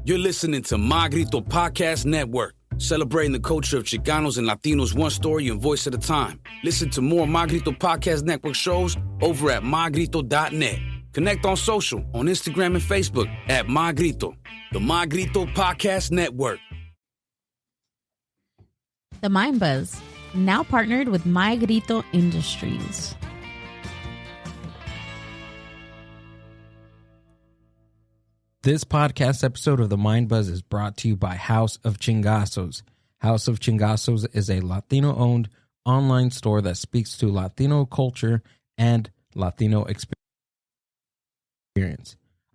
You're listening to My Grito Podcast Network, celebrating the culture of Chicanos and Latinos one story and voice at a time. Listen to more My Grito Podcast Network shows over at mygrito.net. Connect on social, on Instagram and Facebook at My Grito, the My Grito Podcast Network. The Mind Buzz, now partnered with My Grito Industries. This podcast episode of The Mind Buzz is brought to you by House of Chingazos. House of Chingazos is a Latino-owned online store that speaks to Latino culture and Latino experience.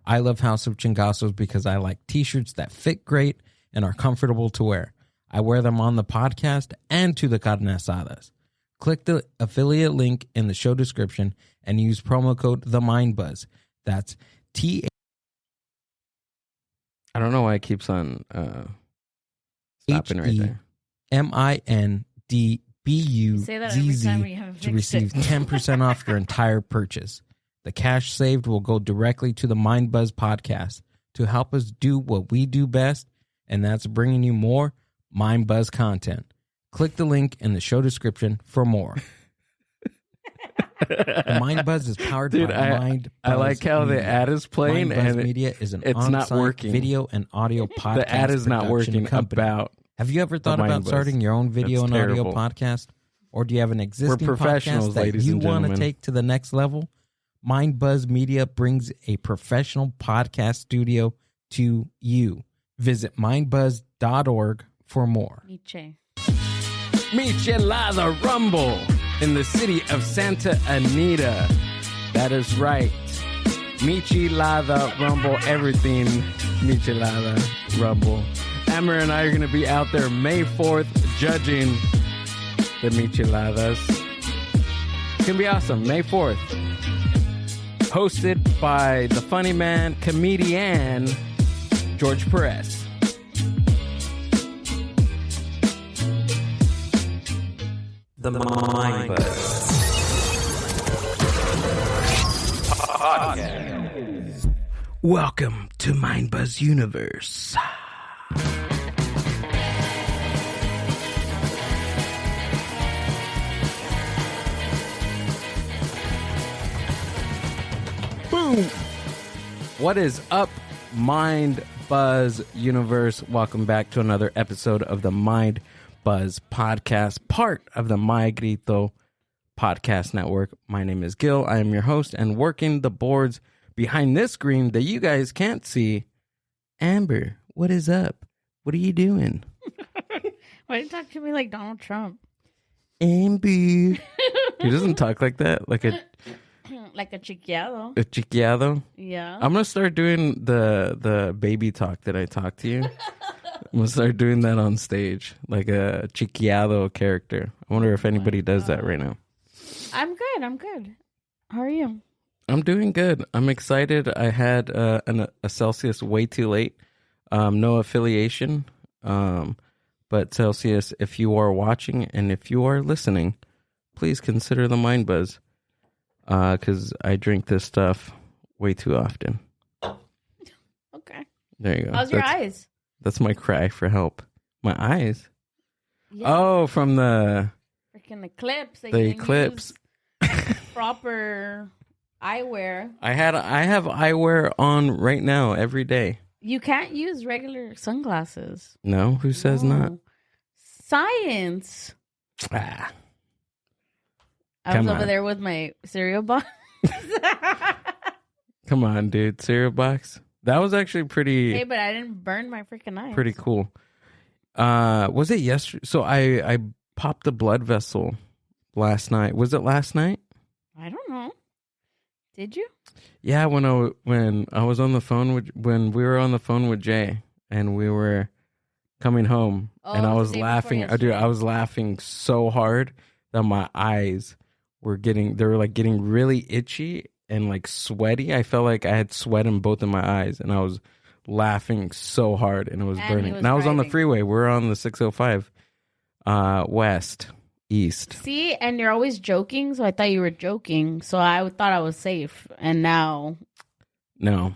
I love House of Chingazos because I like t-shirts that fit great and are comfortable to wear. I wear them on the podcast and to the carne asadas. Click the affiliate link in the show description and use promo code The Mind Buzz. That's T. I don't know why it keeps on stopping right there. MINDBUZZ to receive 10% off your entire purchase. The cash saved will go directly to the Mind Buzz podcast to help us do what we do best, and that's bringing you more Mind Buzz content. Click the link in the show description for more. The Mind Buzz is powered by Mind Buzz. I like how Media. the ad is playing Mind Buzz and Media is an it's not on-site working. video and audio podcast. The ad is not production working company. about. Have you ever thought the Mind about Buzz. starting your own video That's and audio terrible. podcast? Or do you have an existing professionals, podcast that ladies you and want to gentlemen. take to the next level? Mind Buzz Media brings a professional podcast studio to you. Visit mindbuzz.org for more. Miche. Michelada Rumble in the city of Santa Anita. That is right. Michelada Rumble, everything Michelada Rumble. Amber and I are going to be out there May 4th judging the Micheladas. It's going to be awesome. May 4th. Hosted by the funny man, comedian, George Perez. The Mind Buzz Podcast. Welcome to Mind Buzz Universe. Boom! What is up, Mind Buzz Universe? Welcome back to another episode of the Mind Buzz Podcast, part of the My Grito Podcast Network. My name is Gil. I am your host, and working the boards behind this screen that you guys can't see, Amber, what is up? What are you doing? Why do you talk to me like Donald Trump? Amber. He doesn't talk like that, like a chiquiado. chiquiado. Yeah. I'm gonna start doing the baby talk that I talk to you. I'm gonna start doing that on stage, like a chiquiado character. I wonder if anybody does that right now. I'm good. How are you? I'm doing good. I'm excited. I had a Celsius way too late. No affiliation. But Celsius, if you are watching and if you are listening, please consider the Mind Buzz. Because I drink this stuff way too often. Okay. There you go. How's your eyes? That's my cry for help. My eyes? Yeah. Oh, from the Freaking eclipse. They the didn't eclipse. use proper eyewear. I have eyewear on right now every day. You can't use regular sunglasses. No? Who says No. not? Science. Ah. I was Come over on. there with my cereal box. Come on, dude. Cereal box. That was actually Hey, but I didn't burn my freaking eyes. pretty cool. Was it yesterday? So I popped a blood vessel last night. Was it last night? I don't know. Did you? Yeah, when I was on the phone when we were on the phone with Jay and we were coming home and I the was day before laughing. Dude, yesterday. I was laughing so hard that my eyes were getting really itchy and like sweaty. I felt like I had sweat in both of my eyes and I was laughing so hard and it was And he burning. was And I was on the driving. freeway. We're on the 605 west, east. See, and you're always joking, so I thought you were joking. So I thought I was safe, and now No,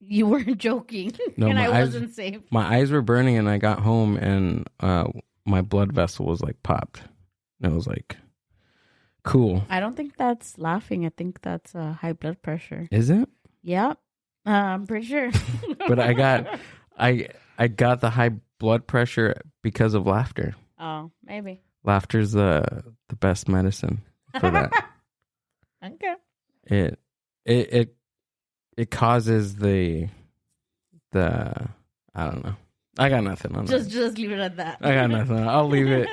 you weren't joking No, and my I eyes- wasn't safe. My eyes were burning, and I got home, and my blood vessel was like popped. And it was like, cool. I don't think that's laughing. I think that's high blood pressure. Is it? Yeah, I'm pretty sure. But I got the high blood pressure because of laughter. Oh, maybe. Laughter's the best medicine for that. Okay. It causes the I don't know. I got nothing on that. Just leave it at that. I got nothing. I'll leave it.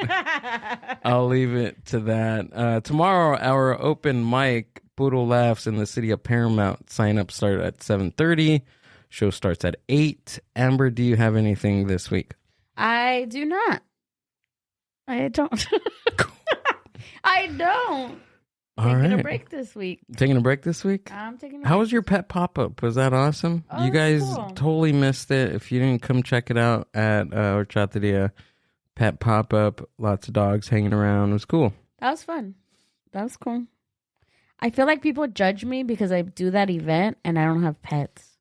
I'll leave it to that. Tomorrow, our open mic, Poodle Laughs in the city of Paramount. Sign up start at 7:30. Show starts at 8. Amber, do you have anything this week? I do not. I don't. I don't. All Taking right. a break this week. Taking a break this week? I'm taking a How break. was your pet pop-up? Was that awesome? Oh, You guys cool. totally missed it. If you didn't come check it out at Horchateria pet pop-up, lots of dogs hanging around. It was cool. That was fun. That was cool. I feel like people judge me because I do that event and I don't have pets.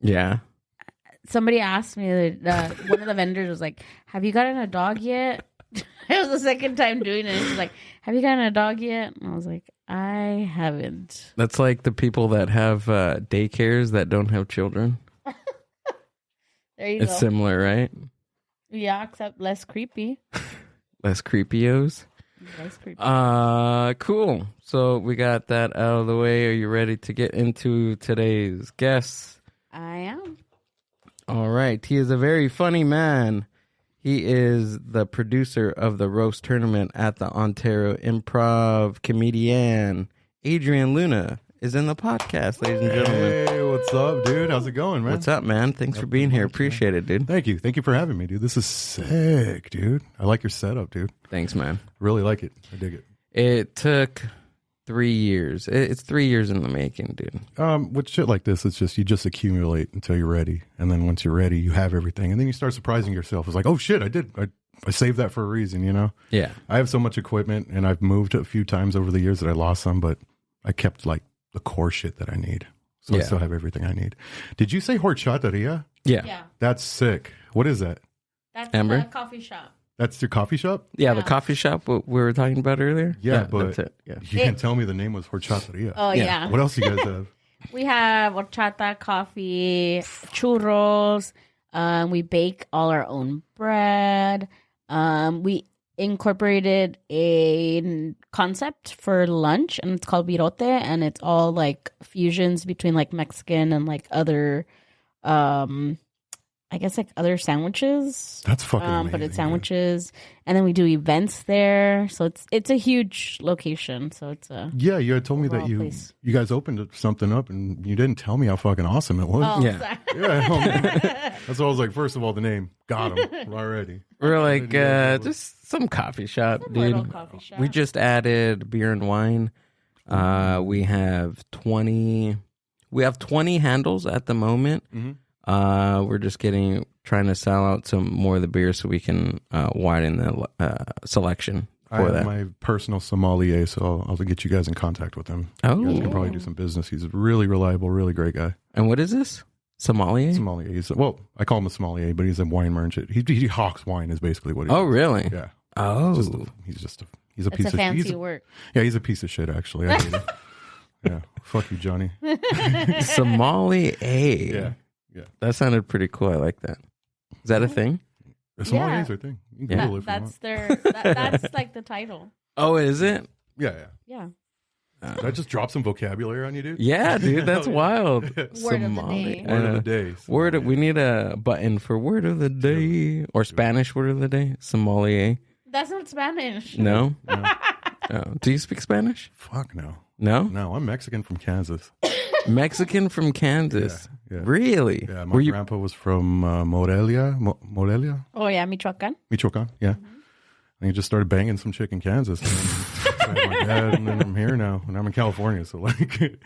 Yeah. Somebody asked me, one of the vendors was like, have you gotten a dog yet? It was the second time doing it. She's like, have you gotten a dog yet? And I was like, I haven't. That's like the people that have daycares that don't have children. There you It's go. similar, right? Yeah, except less creepy. Less creepios. Less creepy. Cool. So we got that out of the way. Are you ready to get into today's guests? I am. All right. He is a very funny man. He is the producer of the roast tournament at the Ontario Improv. Comedian Adrian Luna is in the podcast, ladies and gentlemen. Hey, what's up, dude? How's it going, man? What's up, man? Thanks for being here. Appreciate it, dude. Thank you. Thank you for having me, dude. This is sick, dude. I like your setup, dude. Thanks, man. Really like it. I dig it. It took 3 years. It's 3 years in the making, dude. With shit like this, it's just you just accumulate until you're ready, and then once you're ready, you have everything, and then you start surprising yourself. It's like, oh shit, I saved that for a reason, you know? Yeah. I have so much equipment, and I've moved a few times over the years that I lost some, but I kept like the core shit that I need, so I Yeah. still have everything I need. Did you say horchateria? Yeah. Yeah. That's sick. What is that? That's Amber? the coffee shop. That's your coffee shop? Yeah, the Yeah. coffee shop what we were talking about earlier. Yeah, but that's it. Yeah. you can tell me the name was horchateria. Oh, Yeah. yeah. What else you guys have? We have horchata, coffee, churros. We bake all our own bread. We incorporated a concept for lunch, and it's called virote, and it's all like fusions between like Mexican and like other, I guess like other sandwiches. That's fucking amazing. But it's sandwiches, and then we do events there. So it's a huge location. So it's a Yeah, you had told me that overall you place. guys opened something up, and you didn't tell me how fucking awesome it was. Oh, Yeah. sorry. Yeah, that's why I was like, first of all, the name got him already. We're like, just some coffee shop, Some dude. little coffee shop. We just added beer and wine. We have 20. We have 20 handles at the moment. Mhm. We're just trying to sell out some more of the beer so we can widen the selection I for have that. my personal sommelier, so I'll get you guys in contact with him. You guys Oh, can probably do some business. He's a really reliable, really great guy. and what is this? Sommelier? Sommelier. I call him a sommelier, but he's a wine merchant. He hawks wine is basically what he Oh, does. really? Yeah. Oh, He's a It's piece a of fancy he's word. Yeah, he's a piece of shit, actually. I hate him. Yeah. Fuck you, Johnny. sommelier. Yeah. Yeah. That sounded pretty cool. I like that. Is that a thing? The sommeliers are a thing. You can Yeah. Google it if you That's want. that's like the title. Oh, is it? Yeah, Yeah. Did I just drop some vocabulary on you, dude? Yeah, dude, that's wild. Word of the Somali- day. Word of the day. We need a button for word of the day or Spanish word of the day. Sommelier. That's not Spanish. No. No. Oh. Do you speak Spanish? Fuck no. No. No, I'm Mexican from Kansas. Mexican from Kansas. Yeah, yeah. Really? Yeah, my Were you? grandpa was from Morelia, Oh yeah, Michoacan. Michoacan. Yeah. And he just started banging some chick in Kansas. And then, I had my dad, and then I'm here now, and I'm in California. So like,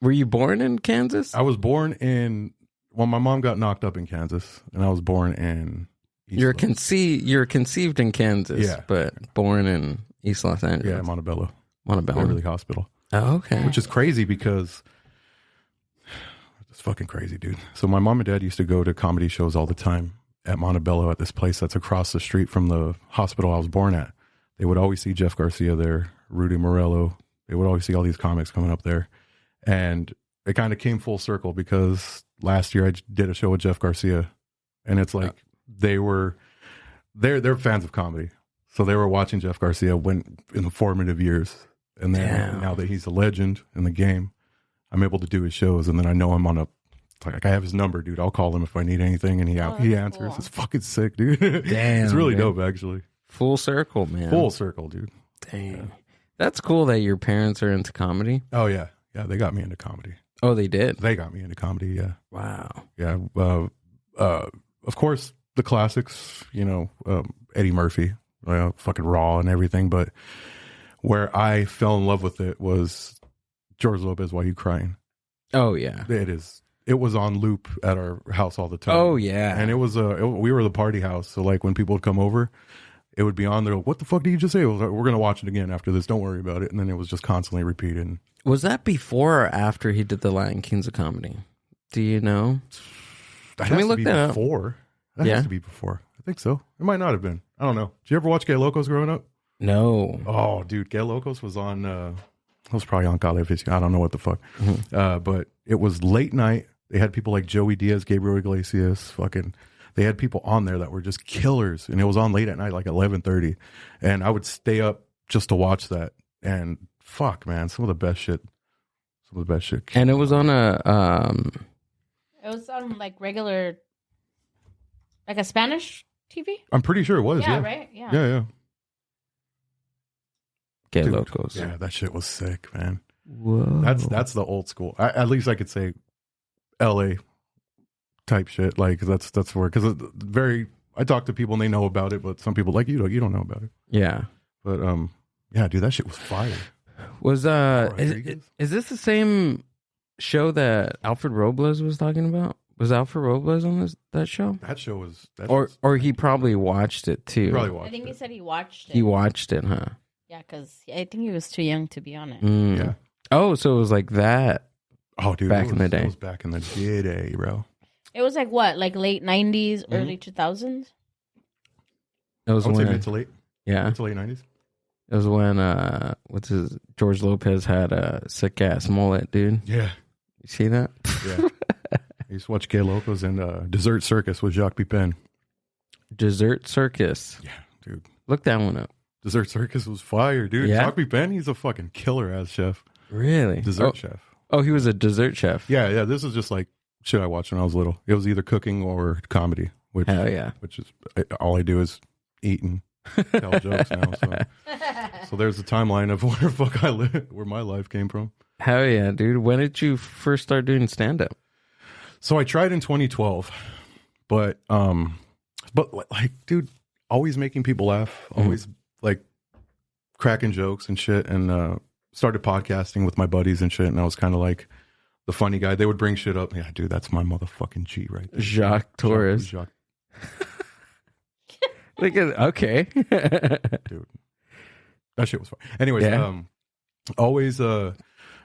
Were you born in Kansas? I was born in. Well, my mom got knocked up in Kansas, and I was born in. East You're Los- you're conceived in Kansas, Yeah. but born in East Los Angeles. Yeah, Montebello, Montebello. Beverly Hospital. Oh, okay. Which is crazy because It's fucking crazy, dude. So my mom and dad used to go to comedy shows all the time at Montebello at this place that's across the street from the hospital I was born at. They would always see Jeff Garcia there, Rudy Morello. They would always see all these comics coming up there. And it kind of came full circle because last year I did a show with Jeff Garcia, and it's like they're fans of comedy. So they were watching Jeff Garcia when in the formative years. And then now that he's a legend in the game, I'm able to do his shows, and then I know him on a like I have his number, dude. I'll call him if I need anything, and he answers. Cool. It's fucking sick, dude. Damn, it's really dope, actually. Full circle, man. Full circle, dude. Dang, yeah. That's cool that your parents are into comedy. Oh yeah, they got me into comedy. Oh, they did. They got me into comedy. Yeah. Wow. Yeah. Of course, the classics. Eddie Murphy, fucking Raw and everything. But where I fell in love with it was George Lopez. Why You Crying? Oh yeah, it is. It was on loop at our house all the time. Oh yeah, and it was we were the party house. So like when people would come over, it would be on there. What the fuck did you just say? Like, we're gonna watch it again after this. Don't worry about it. And then it was just constantly repeated. Was that before or after he did the Lion Kings of comedy? Do you know? Can we look that before? That has to be before. I think so. It might not have been. I don't know. Did you ever watch Gay Locos growing up? No. Oh, dude, Gay Locos was on. It was probably on Television. I don't know what the fuck. Mm-hmm. But it was late night. They had people like Joey Diaz, Gabriel Iglesias, they had people on there that were just killers. And it was on late at night, like 11:30. And I would stay up just to watch that. And fuck, man, some of the best shit. And it was on It was on like regular, like a Spanish TV? I'm pretty sure it was, yeah. Right? Yeah. Yeah. Gay Locos. Yeah, that shit was sick, man. Whoa. That's the old school. At least I could say LA type shit. Like that's where, because I talk to people and they know about it, but some people like you don't know about it. Yeah. But yeah, dude, that shit was fire. Was is this the same show that Alfred Robles was talking about? Was Alfred Robles on that show? That show was or he probably watched it too. I think he said he watched it. He watched it, huh? Yeah, because I think he was too young to be on it. Yeah. Oh, so it was like that. Oh, dude, back in the day. It was back in the day, bro. It was like what, like late 90s, early 2000s? It was I would say mid to late. Yeah. Mid to late 90s. It was when George Lopez had a sick ass mullet, dude. Yeah. You see that? Yeah. I used to watch Gay Locos and Dessert Circus with Jacques Pepin. Dessert Circus. Yeah, dude. Look that one up. Dessert Circus was fire, dude. Yeah? Jacques Pepin, he's a fucking killer ass chef. Really? Dessert chef. Oh, he was a dessert chef. Yeah. This is just like shit I watched when I was little. It was either cooking or comedy. Hell yeah. Which is all I do is eat and tell jokes now. So there's the timeline of where fuck I live, where my life came from. Hell yeah, dude. When did you first start doing stand up? So I tried in 2012, but like, dude, always making people laugh, always like cracking jokes and shit, and started podcasting with my buddies and shit, and I was kind of like the funny guy. They would bring shit up. Yeah, dude, that's my motherfucking G right there. Jacques Torres. Jacques. Look at okay. Dude, that shit was fun. Anyways, always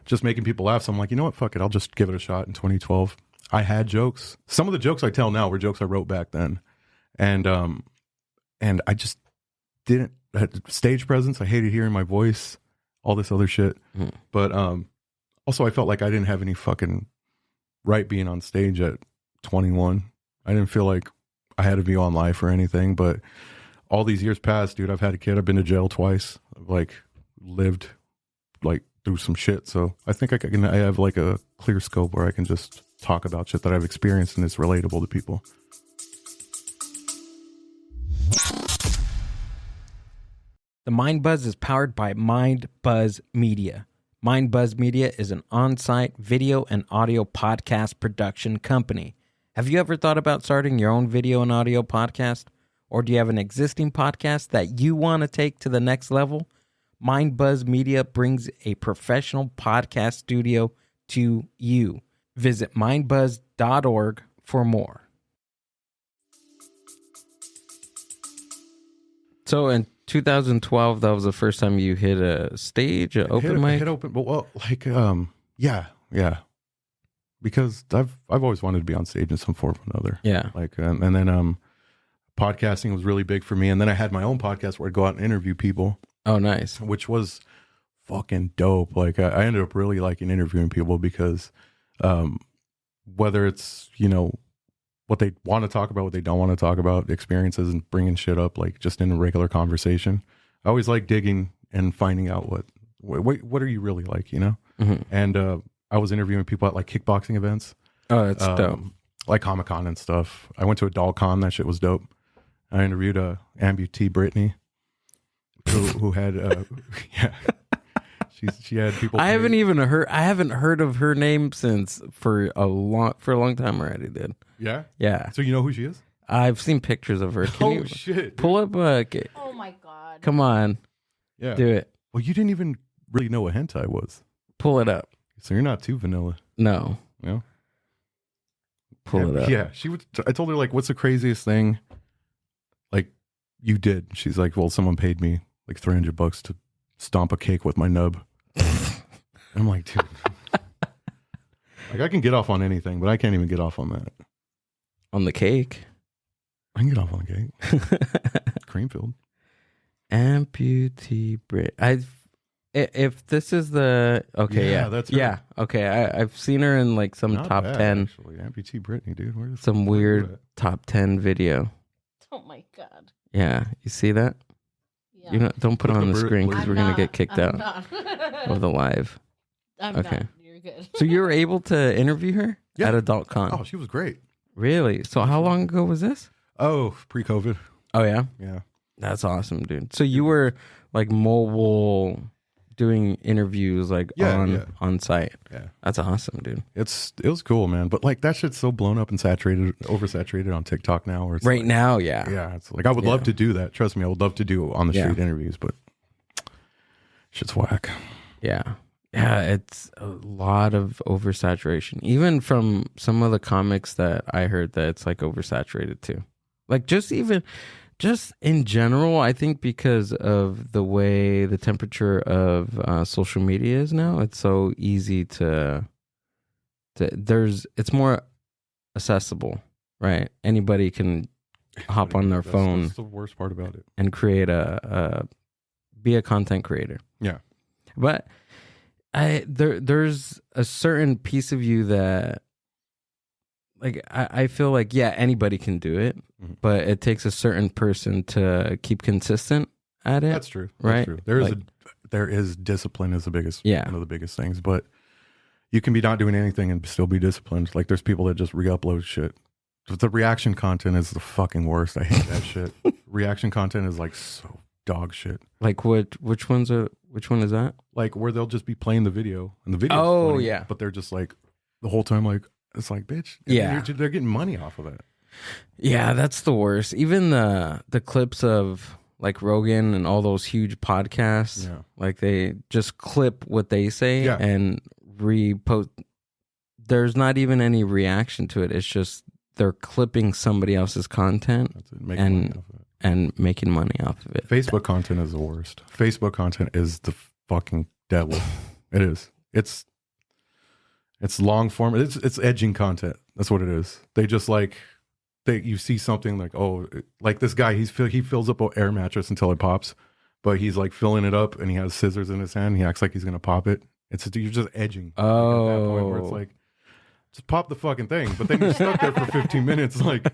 just making people laugh. So I'm like, you know what? Fuck it. I'll just give it a shot in 2012. I had jokes. Some of the jokes I tell now were jokes I wrote back then. And I just didn't had stage presence. I hated hearing my voice, all this other shit. But also I felt like I didn't have any fucking right being on stage at 21. I didn't feel like I had to be on live or anything, but all these years passed, dude. I've had a kid. I've been to jail twice. I've like lived like through some shit. So I think I have like a clear scope where I can just talk about shit that I've experienced and it's relatable to people. The Mind Buzz is powered by Mind Buzz Media. Mind Buzz Media is an on-site video and audio podcast production company. Have you ever thought about starting your own video and audio podcast? Or do you have an existing podcast that you want to take to the next level? Mind Buzz Media brings a professional podcast studio to you. Visit mindbuzz.org for more. So in 2012, that was the first time you hit a stage, an open mic? Hit open, but well, like, yeah. because I've always wanted to be on stage in some form or another. Yeah. Like, and then podcasting was really big for me. And then I had my own podcast where I'd go out and interview people, Oh, nice. which was fucking dope. Like I ended up really liking interviewing people because whether it's, you know, what they want to talk about, what they don't want to talk about, experiences and bringing shit up, like just in a regular conversation. I always like digging and finding out what are you really like, you know? Mm-hmm. And I was interviewing people at like kickboxing events. Oh, that's dope. Like Comic-Con and stuff. I went to Adult Con. That shit was dope. I interviewed amputee Brittany, who had yeah. She had people. I haven't heard of her name since for a long time already, dude. Yeah? Yeah. So you know who she is? I've seen pictures of her. Can you shit. pull up Oh my god. come on. Yeah. Do it. Well, you didn't even really know what hentai was. Pull it up. So you're not too vanilla. No. You know? Pull it up. Yeah. I told her, like, what's the craziest thing like you did? She's like, well, someone paid me like $300 to stomp a cake with my nub. And I'm like, dude. Like, I can get off on anything, but I can't even get off on that. On the cake. I can get off on the cake. Creamfield. Amputee Brit. If this is the Yeah, that's her. yeah, okay. I've seen her in like some Not top bad, 10, actually. Amputee Brittany, dude. Where's some weird top 10 video. Oh my god. Yeah, you see that? Yeah. You know, don't put it Put on the the screen because I'm we're gonna not- get kicked I'm out not. of the live. I'm Okay. not. You're good. So you were able to interview her Yeah. at Adult Con? Oh, she was great. Really? So how long ago was this? Oh, pre-COVID. Oh yeah, Yeah. that's awesome, dude. So you were like mobile, doing interviews like Yeah. on site. Yeah. That's awesome, dude. It was cool, man. But like that shit's so blown up and oversaturated on TikTok now. Where it's Right like, now, yeah. Yeah, it's like I would love to do that. Trust me, I would love to do on the Yeah. street interviews, but shit's whack. Yeah. Yeah, it's a lot of oversaturation. Even from some of the comics that I heard that it's like oversaturated too. Like just in general, I think because of the way the temperature of social media is now, it's so easy it's more accessible, right? Anybody can hop on their phone That's the worst part about it. and create be a content creator. Yeah. But there's a certain piece of you that like I feel like anybody can do it, Mhm. but it takes a certain person to keep consistent at it. That's true. Right? That's true. There is discipline is the biggest Yeah. one of the biggest things, but you can be not doing anything and still be disciplined. Like there's people that just re-upload shit. The reaction content is the fucking worst. I hate that shit. Reaction content is like so dog shit. Like which one is that? Like where they'll just be playing the video and the video. Oh, yeah. But they're just like the whole time like it's like bitch. Yeah. They're getting money off of that. Yeah, that's the worst. Even the clips of like Rogan and all those huge podcasts, Yeah. like they just clip what they say Yeah. and repost. There's not even any reaction to it. It's just they're clipping somebody else's content That's it. Making money off of it. and making money off of it. Facebook content is the worst. Facebook content is the fucking devil. It is. It's long form. It's edging content. That's what it is. They just like you see something like like this guy he fills up an air mattress until it pops, but he's like filling it up and he has scissors in his hand. And he acts like he's gonna pop it. You're just edging. Like, at that point where it's like just pop the fucking thing, but then you're stuck there for 15 minutes. Like,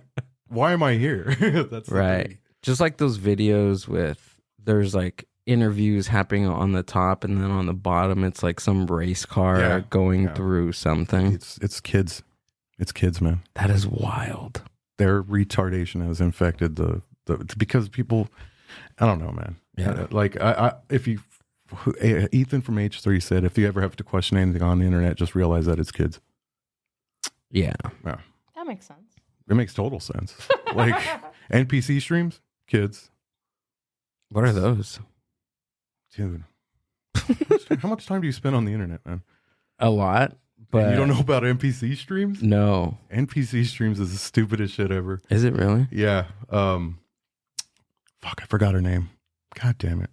why am I here? That's the Right. thing. Just like those videos with there's like interviews happening on the top and then on the bottom it's like some race car going through something. It's kids. It's kids, man. That is wild. Their retardation has infected the because people, I don't know, man. Yeah. Like if you, Ethan from H3 said, if you ever have to question anything on the internet, just realize that it's kids. Yeah. Yeah. That makes sense. It makes total sense. Like NPC streams, kids. What are those? Dude. How much time do you spend on the internet, man? A lot, but And you don't know about NPC streams? No. NPC streams is the stupidest shit ever. Is it really? Yeah. Fuck, I forgot her name. God damn it.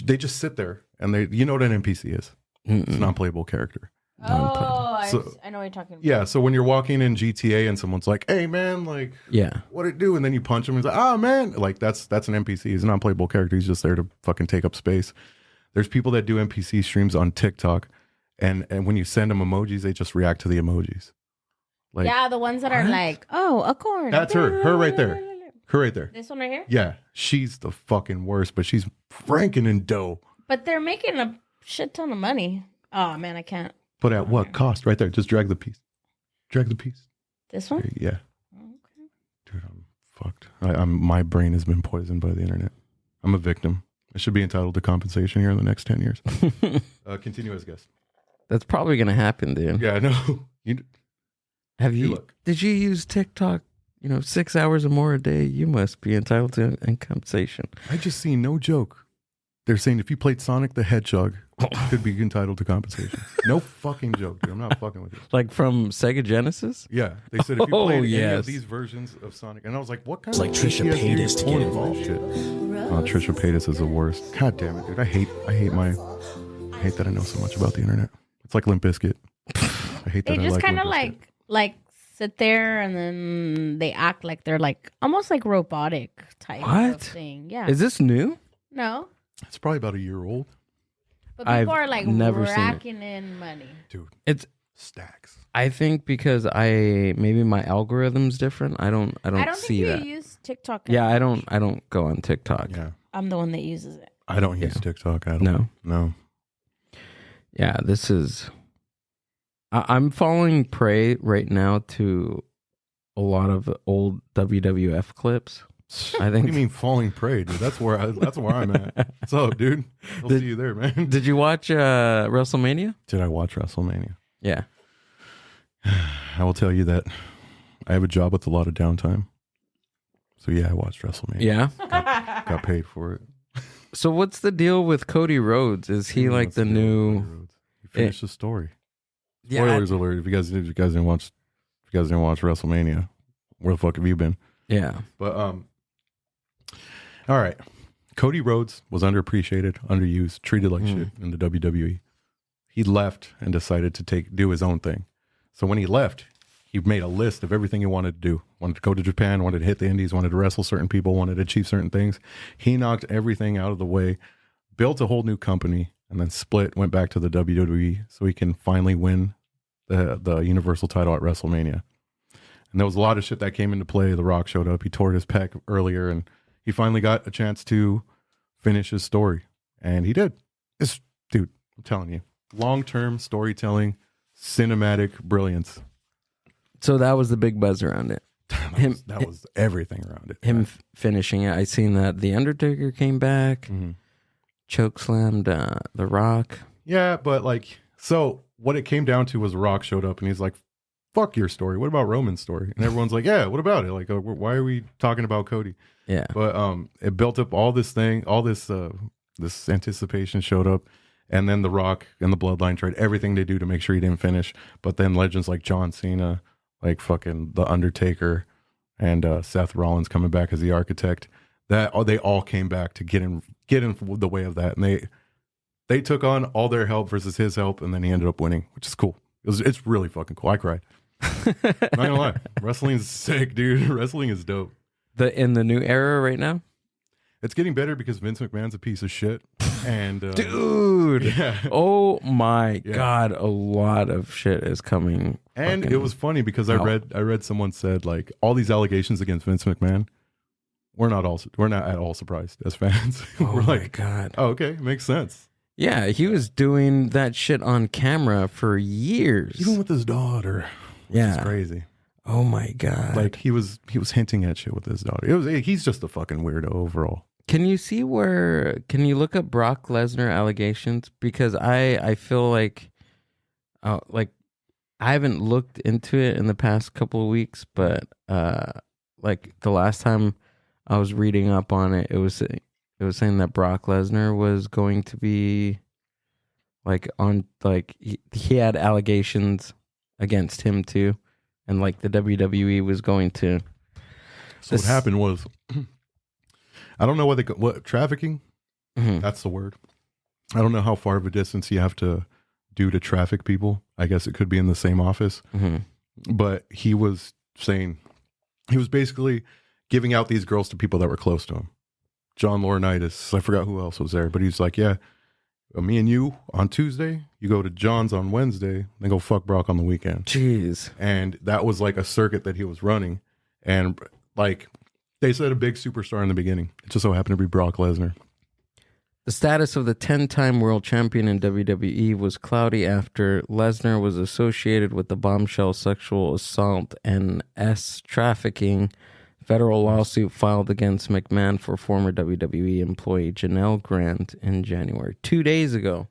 They just sit there and you know what an NPC is. Mm-mm. It's a non-playable character. I So- know what you're talking about. Yeah, so when you're walking in GTA and someone's like, "Hey man, like, Yeah. what it do?" and then you punch him, he's like, "Oh man," like that's an NPC. He's a non-playable character. He's just there to fucking take up space. There's people that do NPC streams on TikTok, and when you send them emojis, they just react to the emojis. Like, yeah, the ones that are like, oh, a corn. that's her right there, her right there. This one right here? Yeah, she's the fucking worst, but she's franking in dough. But they're making a shit ton of money. Oh, man, I can't. But at what cost? Right there, just drag the piece. Drag the piece. This one? Yeah. Okay. Dude, I'm fucked. My brain has been poisoned by the internet. I'm a victim. I should be entitled to compensation here in the next 10 years. Continue as guest. That's probably going to happen, dude. Yeah, I know. Have you? look. Did you use TikTok? 6 hours or more a day. You must be entitled to compensation. I just seen, no joke. They're saying if you played Sonic the Hedgehog, you could be entitled to compensation. No fucking joke, dude. I'm not fucking with you. Like from Sega Genesis? Yeah, they said if you played any yes. of these versions of Sonic, and I was like, what kind It's of like Trisha PTSD Paytas to porn get is this involved. shit? Oh, Trisha Paytas is the worst. God damn it, dude. I hate that I know so much about the internet. It's like Limp Bizkit. I hate that. They just I kind of Limp Bizkit. like sit there and then they act like they're like almost like robotic type What? of thing. Yeah. Is this new? No. It's probably about a year old, But people I've are like never seen it. racking in money. dude. It's. Stacks. I think because maybe my algorithm's different. I don't I don't see think that. you use TikTok. Yeah, as I much. don't go on TikTok. Yeah, I'm the one that uses it. I don't use Yeah. TikTok at all. No. No. Yeah, this is. I'm falling prey right now to a lot of old WWF clips. I What think. do you mean falling prey, dude? That's where I'm at. What's up, dude? I'll see you there, man. Did you watch WrestleMania? Did I watch WrestleMania? Yeah. I will tell you that I have a job with a lot of downtime. So yeah, I watched WrestleMania. Yeah. Got paid for it. So what's the deal with Cody Rhodes? Is he like the new? He finished the story. Yeah, Spoilers alert! If you guys didn't watch WrestleMania, where the fuck have you been? yeah. But all right. Cody Rhodes was underappreciated, underused, treated like shit in the WWE. He left and decided to do his own thing. So when he left, he made a list of everything he wanted to do. Wanted to go to Japan, wanted to hit the indies, wanted to wrestle certain people, wanted to achieve certain things. He knocked everything out of the way, built a whole new company, and then split, went back to the WWE so he can finally win the Universal title at WrestleMania. And there was a lot of shit that came into play. The Rock showed up. He tore his pec earlier, and he finally got a chance to finish his story. And he did. Dude, I'm telling you, long-term storytelling, cinematic brilliance. So that was the big buzz around it. That was everything around it. Him finishing it. I seen that The Undertaker came back, chokeslammed The Rock. Yeah, but so what it came down to was Rock showed up, and he's like, fuck your story. What about Roman's story? And everyone's like, yeah, what about it? Like, why are we talking about Cody? Yeah. But it built up all this thing, all this this anticipation showed up, and then The Rock and the Bloodline tried everything they do to make sure he didn't finish. But then legends like John Cena, like fucking The Undertaker, and Seth Rollins coming back as the architect, they all came back to get in the way of that, and they took on all their help versus his help, and then he ended up winning, which is cool. It's really fucking cool. I cried. Not gonna lie, wrestling's sick, dude. Wrestling is dope. In the new era right now? It's getting better because Vince McMahon's a piece of shit. And Dude. yeah. Oh my Yeah. God. A lot of shit is coming. And fucking it was funny because I out. read someone said like all these allegations against Vince McMahon, we're not at all surprised as fans. Oh We're my like, God. oh, okay, makes sense. Yeah, he was doing that shit on camera for years. Even with his daughter. Which Yeah. is crazy. Oh my God. Like he was hinting at shit with his daughter. He's just a fucking weirdo overall. Can you look up Brock Lesnar allegations? Because I feel like I haven't looked into it in the past couple of weeks, but like the last time I was reading up on it, it was saying that Brock Lesnar was going to be he had allegations against him too, and like the WWE was going to. So what happened was, I don't know what trafficking. Mhm. That's the word. I don't know how far of a distance you have to do to traffic people. I guess it could be in the same office. But he was saying, he was basically giving out these girls to people that were close to him. John Laurinaitis, I forgot who else was there, but he's like, yeah, me and you on Tuesday, you go to John's on Wednesday, then go fuck Brock on the weekend. Jeez. And that was like a circuit that he was running. And like, they said a big superstar in the beginning. It just so happened to be Brock Lesnar. The status of the 10-time world champion in WWE was cloudy after Lesnar was associated with the bombshell sexual assault and trafficking federal lawsuit filed against McMahon for former WWE employee Janelle Grant in January, 2 days ago.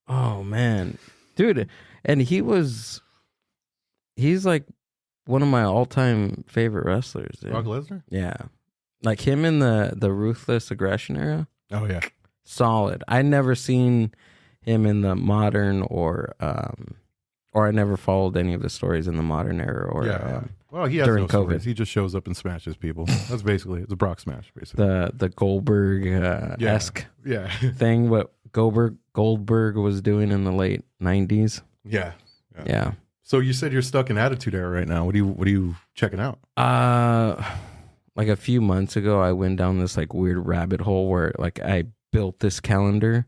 Oh, man. Dude, and he's like one of my all-time favorite wrestlers. Dude. Brock Lesnar? Yeah. Like him in the Ruthless Aggression era. Oh, yeah. Solid. I never seen him in the modern or I never followed any of the stories in the modern era or well, he has during no COVID. stories. He just shows up and smashes people. That's basically it's a Brock smash, basically. The Goldberg esque thing. What Goldberg was doing in the late 90s. Yeah. So you said you're stuck in Attitude Era right now. What are you checking out? Like a few months ago, I went down this like weird rabbit hole where like I built this calendar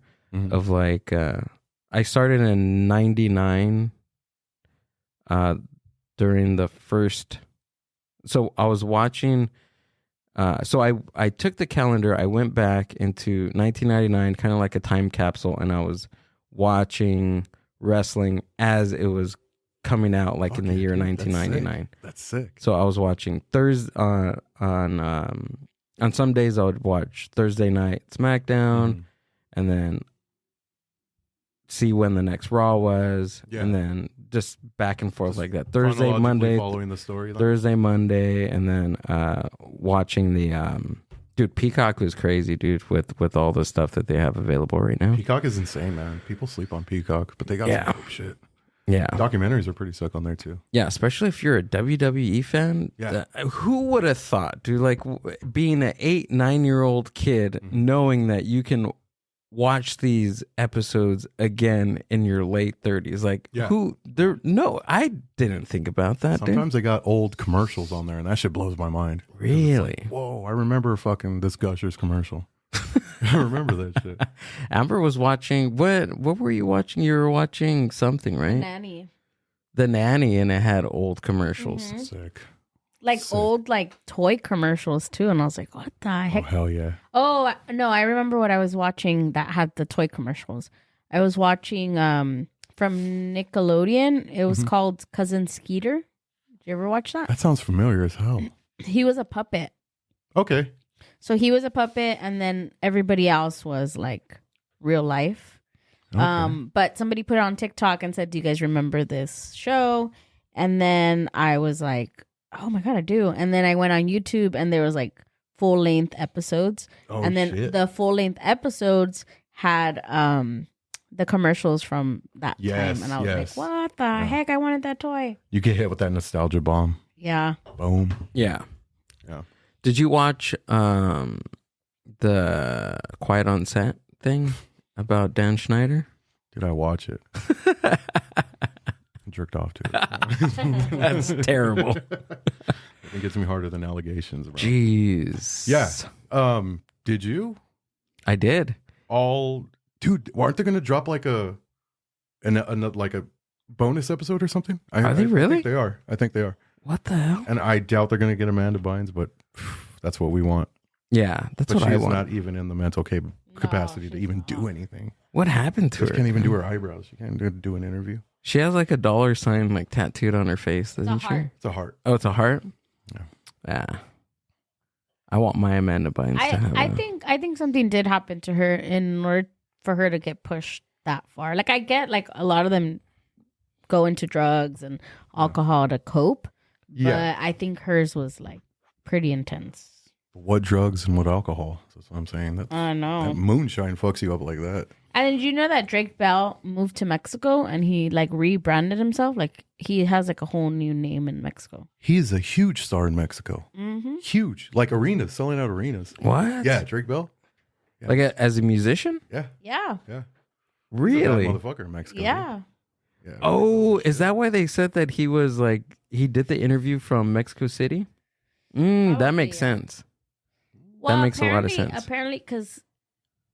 of like I started in 99 during the first, so I was watching so I took the calendar, I went back into 1999, kind of like a time capsule, and I was watching wrestling as it was coming out, like in the year 1999. That's sick. So I was watching Thursday on some days I would watch Thursday night SmackDown, and then see when the next Raw was, and then just back and forth like that. Thursday, Monday, following the story. Thursday, Monday, and then watching the dude. Peacock was crazy, dude, with all the stuff that they have available right now. Peacock is insane, man. People sleep on Peacock, but they got some dope shit. Yeah, documentaries are pretty sick on there too. Yeah, especially if you're a WWE fan. Yeah, who would have thought, dude? Like being an 8-9-year-old kid, knowing that you can watch these episodes again in your late 30s. Like who? There? No, I didn't think about that. Sometimes they got old commercials on there, and that shit blows my mind. Really? Like, whoa! I remember fucking this Gushers commercial. I remember that shit. Amber was watching, what were you watching? You were watching something, right? The Nanny, and it had old commercials. Sick. Like old like toy commercials too, and I was like, what the heck? Oh, hell yeah. Oh, no, I remember what I was watching that had the toy commercials. I was watching from Nickelodeon. It was called Cousin Skeeter. Did you ever watch that? That sounds familiar as hell. He was a puppet. Okay. So he was a puppet, and then everybody else was like real life. Okay. But somebody put it on TikTok and said, do you guys remember this show? And then I was like, oh my God, I do. And then I went on YouTube, and there was like full-length episodes. And then the full-length episodes had the commercials from that time. And I was like, what the heck? I wanted that toy. You get hit with that nostalgia bomb. Yeah. Boom. Yeah. Did you watch the Quiet on Set thing about Dan Schneider? Did I watch it? I jerked off to it. That's terrible. It gets me harder than allegations. Bro. Jeez. Yeah. Did you? I did. Dude, aren't they going to drop like a bonus episode or something? Are they really? I think they are. What the hell? And I doubt they're going to get Amanda Bynes, but that's what we want. Yeah, that's what I want. She's not even in the mental capacity to even do anything. What happened to her? She can't even do her eyebrows. She can't do an interview. She has like a $sign like tattooed on her face, doesn't she? It's a heart. Oh, it's a heart? Yeah. I want my Amanda Bynes to have I think something did happen to her in order for her to get pushed that far. Like I get like a lot of them go into drugs and alcohol to cope. But I think hers was like pretty intense. What drugs and what alcohol? That's what I'm saying. I know. That moonshine fucks you up like that. And did you know that Drake Bell moved to Mexico and he like rebranded himself? Like he has like a whole new name in Mexico. He's a huge star in Mexico. Huge. Like arenas, selling out arenas. What? Yeah, Drake Bell. Yeah. Like as a musician? Yeah. Yeah. Yeah. Really? He's a bad motherfucker in Mexico. Yeah. Yeah. Oh, is that why they said that he was like he did the interview from Mexico City? That Probably, makes yeah. sense. Well, makes a lot of sense. Apparently, because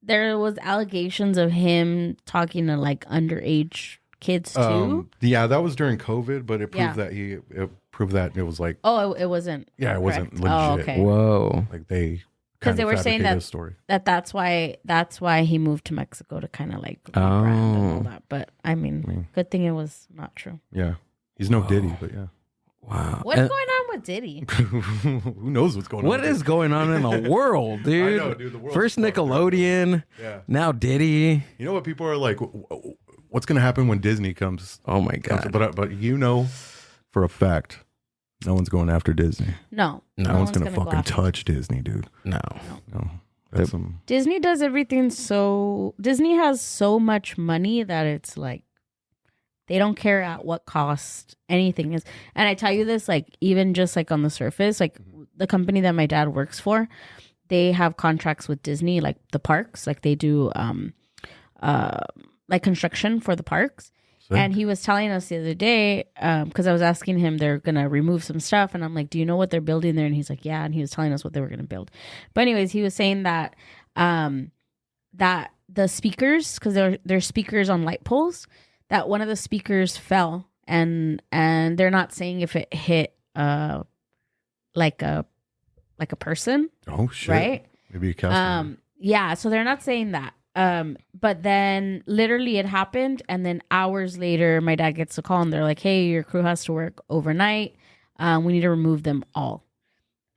there was allegations of him talking to like underage kids too. Yeah, that was during COVID, but it proved that it was like Oh, it wasn't. yeah, it wasn't correct. legit. Oh, okay. Whoa. Like they Because they were saying his story. that's why he moved to Mexico to kind of like rebrand and all that. But I mean, good thing it was not true. Yeah, he's no Diddy, but yeah. Wow. What's going on with Diddy? Who knows what's going on? What is going on in the world, dude? I know, dude. The world's First fucked up. Nickelodeon, Yeah. now Diddy. You know what people are like? What's going to happen when Disney comes? Oh my god! But you know, for a fact, no one's going after Disney. No No one's going to go fucking after touch Disney, dude. No. No. That's some. Disney does everything so Disney has so much money that it's like they don't care at what cost anything is. And I tell you this, like even just like on the surface, like the company that my dad works for, they have contracts with Disney, like the parks, like they do like construction for the parks. Sick. And he was telling us the other day, because I was asking him, they're going to remove some stuff. And I'm like, do you know what they're building there? And he's like, yeah. And he was telling us what they were going to build. But anyways, he was saying that that the speakers, because they're speakers on light poles, that one of the speakers fell. And they're not saying if it hit like a person. Oh, shit. Right? Maybe a cast. Yeah, so they're not saying that. But then literally it happened, and then hours later my dad gets a call and they're like, hey, your crew has to work overnight, we need to remove them all.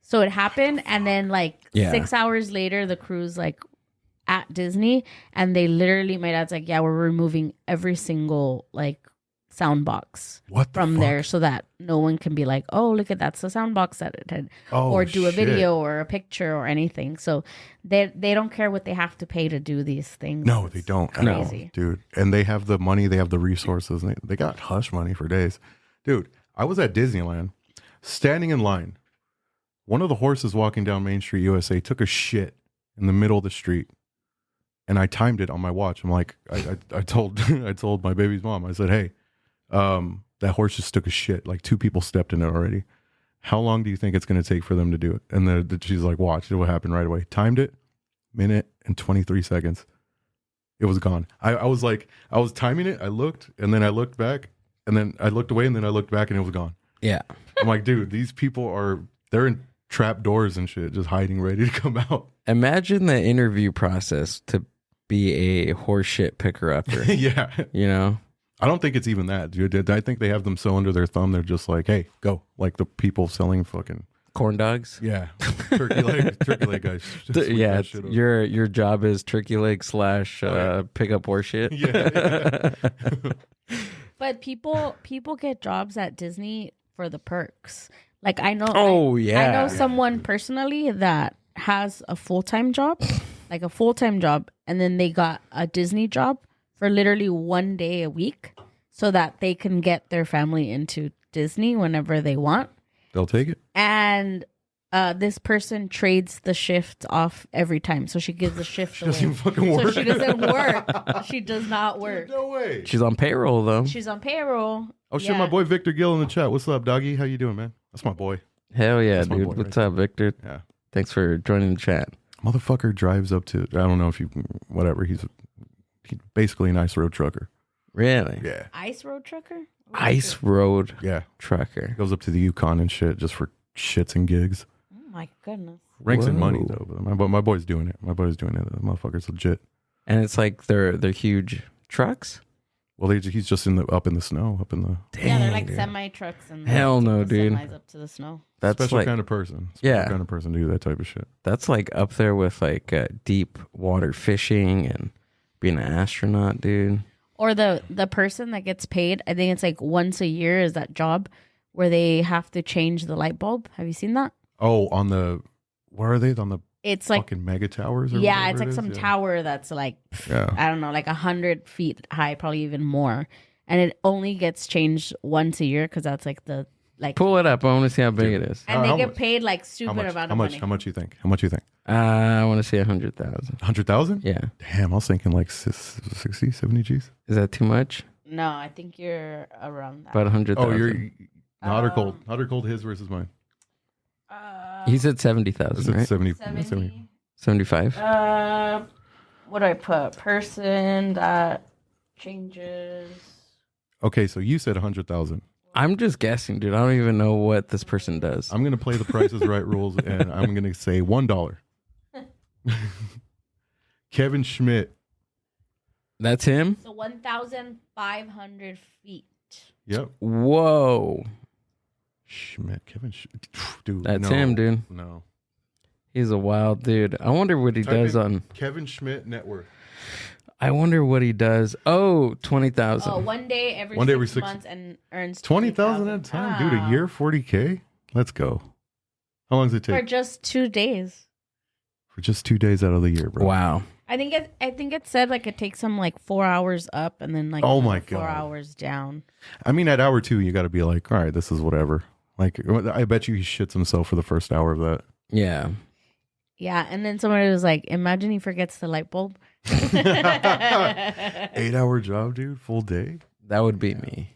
So it happened, and then like 6 hours later the crew's like at Disney, and they literally, my dad's like, yeah, we're removing every single like sound box from there so that no one can be like, oh, look at that's the sound box that it had, or do a video or a picture or anything. So they don't care what they have to pay to do these things. No, they don't. Crazy. No, dude. And they have the money, they have the resources. And they got hush money for days. Dude, I was at Disneyland standing in line. One of the horses walking down Main Street, USA, took a shit in the middle of the street. And I timed it on my watch. I'm like, I told I told my baby's mom, I said, hey, that horse just took a shit. Like 2 people stepped in it already. How long do you think it's going to take for them to do it? And she's like, watch, it will happen right away. Timed it, minute and 23 seconds. It was gone. I was like, I was timing it. I looked, and then I looked back, and then I looked away, and then I looked back, and it was gone. Yeah. I'm like, dude, these people they're in trap doors and shit, just hiding, ready to come out. Imagine the interview process to be a horse shit picker-upper. Yeah. You know? I don't think it's even that, dude. I think they have them so under their thumb, they're just like, hey, go. Like the people selling fucking corn dogs. Yeah. Turkey leg guys. Yeah. Your job is turkey leg / pick up horse shit. Yeah. But people get jobs at Disney for the perks. Like I know. I know someone personally that has a full-time job, and then they got a Disney job for literally 1 day a week, so that they can get their family into Disney whenever they want. They'll take it. And this person trades the shift off every time, so she gives the shift away. Doesn't fucking work. So she doesn't work. She does not work. No way. She's on payroll though. She's on payroll. Oh shit, my boy Victor Gill in the chat. What's up, doggy? How you doing, man? That's my boy. Hell yeah, That's my dude. boy What's right up, Victor? Yeah. Thanks for joining the chat. Motherfucker drives up to, I don't know if you, whatever. He's basically an ice road trucker. Really? Yeah. Ice road trucker? Ice road Yeah. trucker. Goes up to the Yukon and shit just for shits and gigs. Oh my goodness. Ranks in money Whoa. though. But my boy's doing it. My boy's doing it. The motherfucker's legit. And it's like they're huge trucks. Well, he's just up in the snow, up in the. Yeah, they're like dude. semi trucks and Hell they no, take the dude. semis up to the snow. That's Special like kind of person. Yeah. Kind of person to do that type of shit. that's like up there with like deep water fishing and being an astronaut, dude. Or the person that gets paid, I think it's like once a year is that job where they have to change the light bulb. Have you seen that? Oh, where are they? On the It's like, fucking mega towers? Or yeah, whatever it's it like is? some Yeah. tower that's like, Yeah. I don't know, like 100 feet high, probably even more. And it only gets changed once a year because that's like the, like, Pull it up. I want to see how big it is. and How they get much? paid like How stupid much? amount How of much? money. How much you think? How much you think? I want to see 100,000. 100,000? Yeah. Damn, I was thinking like 60, 70 G's. Is that too much? No, I think you're around that. About 100,000. Oh, you're hot or cold? Hot or cold? His versus mine. He said 70,000, right? 70. 75. What do I put? Person that changes. Okay, so you said 100,000. I'm just guessing, dude. I don't even know what this person does. I'm gonna play the Price is Right rules, and I'm gonna say $1. Kevin Schmidt. That's him? So 1,500 feet. Yep. Whoa. Schmidt. Kevin Schmidt. Dude, That's no. him, dude. No. He's a wild dude. I wonder what he Type does in on... Kevin Schmidt net worth. I wonder what he does. Oh, 20,000. Oh, one day every 6 months and earns 20,000 at a time, dude. A year, 40K. Let's go. How long does it take? For just 2 days. For just 2 days out of the year, bro. Wow. I think it said like it takes him like 4 hours up and then like Oh my 4 God. hours down. I mean, at hour 2, you got to be like, all right, this is whatever. Like, I bet you he shits himself for the first hour of that. Yeah. Yeah, and then somebody was like, imagine he forgets the light bulb. 8-hour job, dude. Full day. That would be me.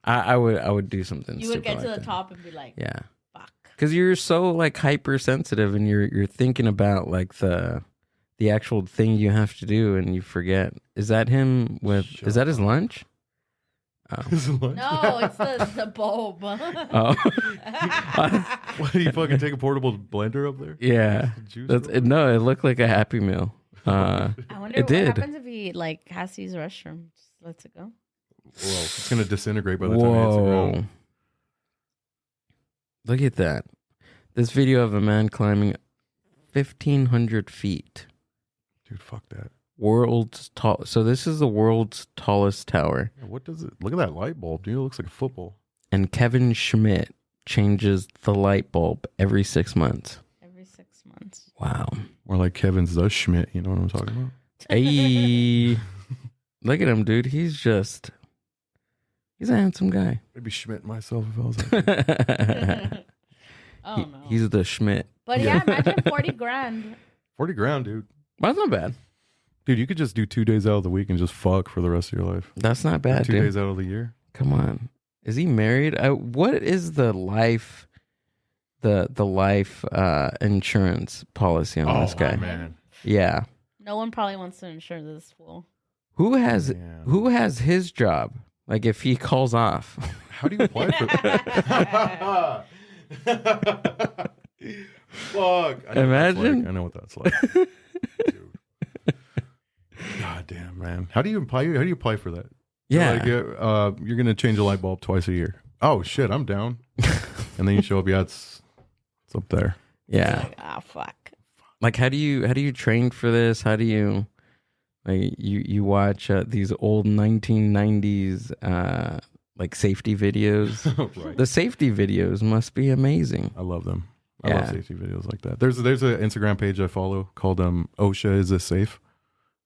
I would do something You would stupid get to like the that. top and be like, Yeah. fuck. Because you're so like hypersensitive and you're thinking about like the actual thing you have to do and you forget. Is that him with Shut is that his up. lunch? Oh. His lunch? No, it's the bulb. Oh. What, do you fucking take a portable blender up there? Yeah. Juice That's, roll? no, it looked like a Happy Meal. I wonder It what did. happens if he like has to use the restroom. Just lets it go. Whoa, it's going to disintegrate by the time it hits the Whoa. ground. Look at that. This video of a man climbing 1,500 feet. Dude, fuck that. World's tall. So this is the world's tallest tower. Yeah, what does it... Look at that light bulb, dude. It looks like a football. And Kevin Schmidt changes the light bulb every 6 months. Every 6 months. Wow. Or like Kevin's the Schmidt. You know what I'm talking about? Hey. Look at him, dude. He's a handsome guy. Maybe Schmidt myself if I was like... Oh no. He's the Schmidt. But yeah, imagine 40 grand. 40 grand, dude. That's not bad. Dude, you could just do 2 days out of the week and just fuck for the rest of your life. That's not bad, 2 dude. days out of the year. Come on. Is he married? What is the life insurance policy on this guy? man. Yeah. No one probably wants to insure this fool. Who has Yeah. his job? Like if he calls off. How do you apply for that? Fuck. Imagine. I know what that's like. Dude. God damn, man. How do you apply for that? Yeah. Like, you're gonna change a light bulb twice a year. Oh shit, I'm down. And then you show up. Yeah, it's up there. Yeah. Like, fuck. Like how do you train for this? How do you like you watch these old 1990s like safety videos? Right. The safety videos must be amazing. I love them. I Yeah. love safety videos like that. There's an Instagram page I follow called OSHA Is This Safe?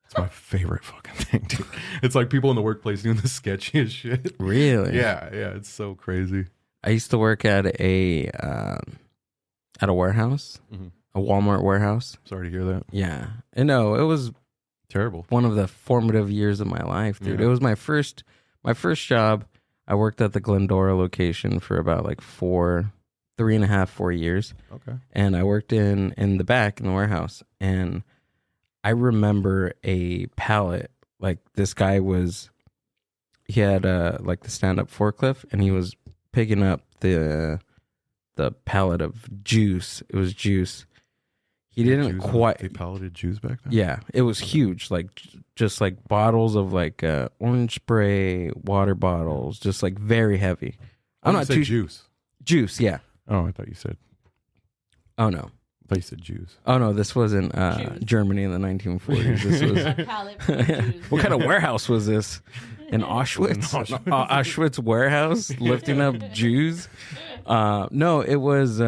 It's my favorite fucking thing, dude. It's like people in the workplace doing the sketchiest shit. Really? Yeah, it's so crazy. I used to work at a warehouse, Mhm. a Walmart warehouse. Sorry to hear that. Yeah. And no, it was Terrible. one of the formative years of my life, dude. Yeah. It was my first job. I worked at the Glendora location for about like 3.5, 4 years. Okay. And I worked in the back in the warehouse. And I remember a pallet, like this guy he had like the stand-up forklift and he was picking up the pallet of juice. It was juice. He didn't quite. They palleted juice back then? Yeah, it was huge, like just like bottles of like orange spray, water bottles, just like very heavy. I'm You not said too juice. juice. Yeah. Oh, I thought you said juice. Oh no, this wasn't Juice. Germany in the 1940s. This was. Pallet for Jews. What kind of warehouse was this? In Auschwitz? Auschwitz warehouse lifting up Jews? No, it was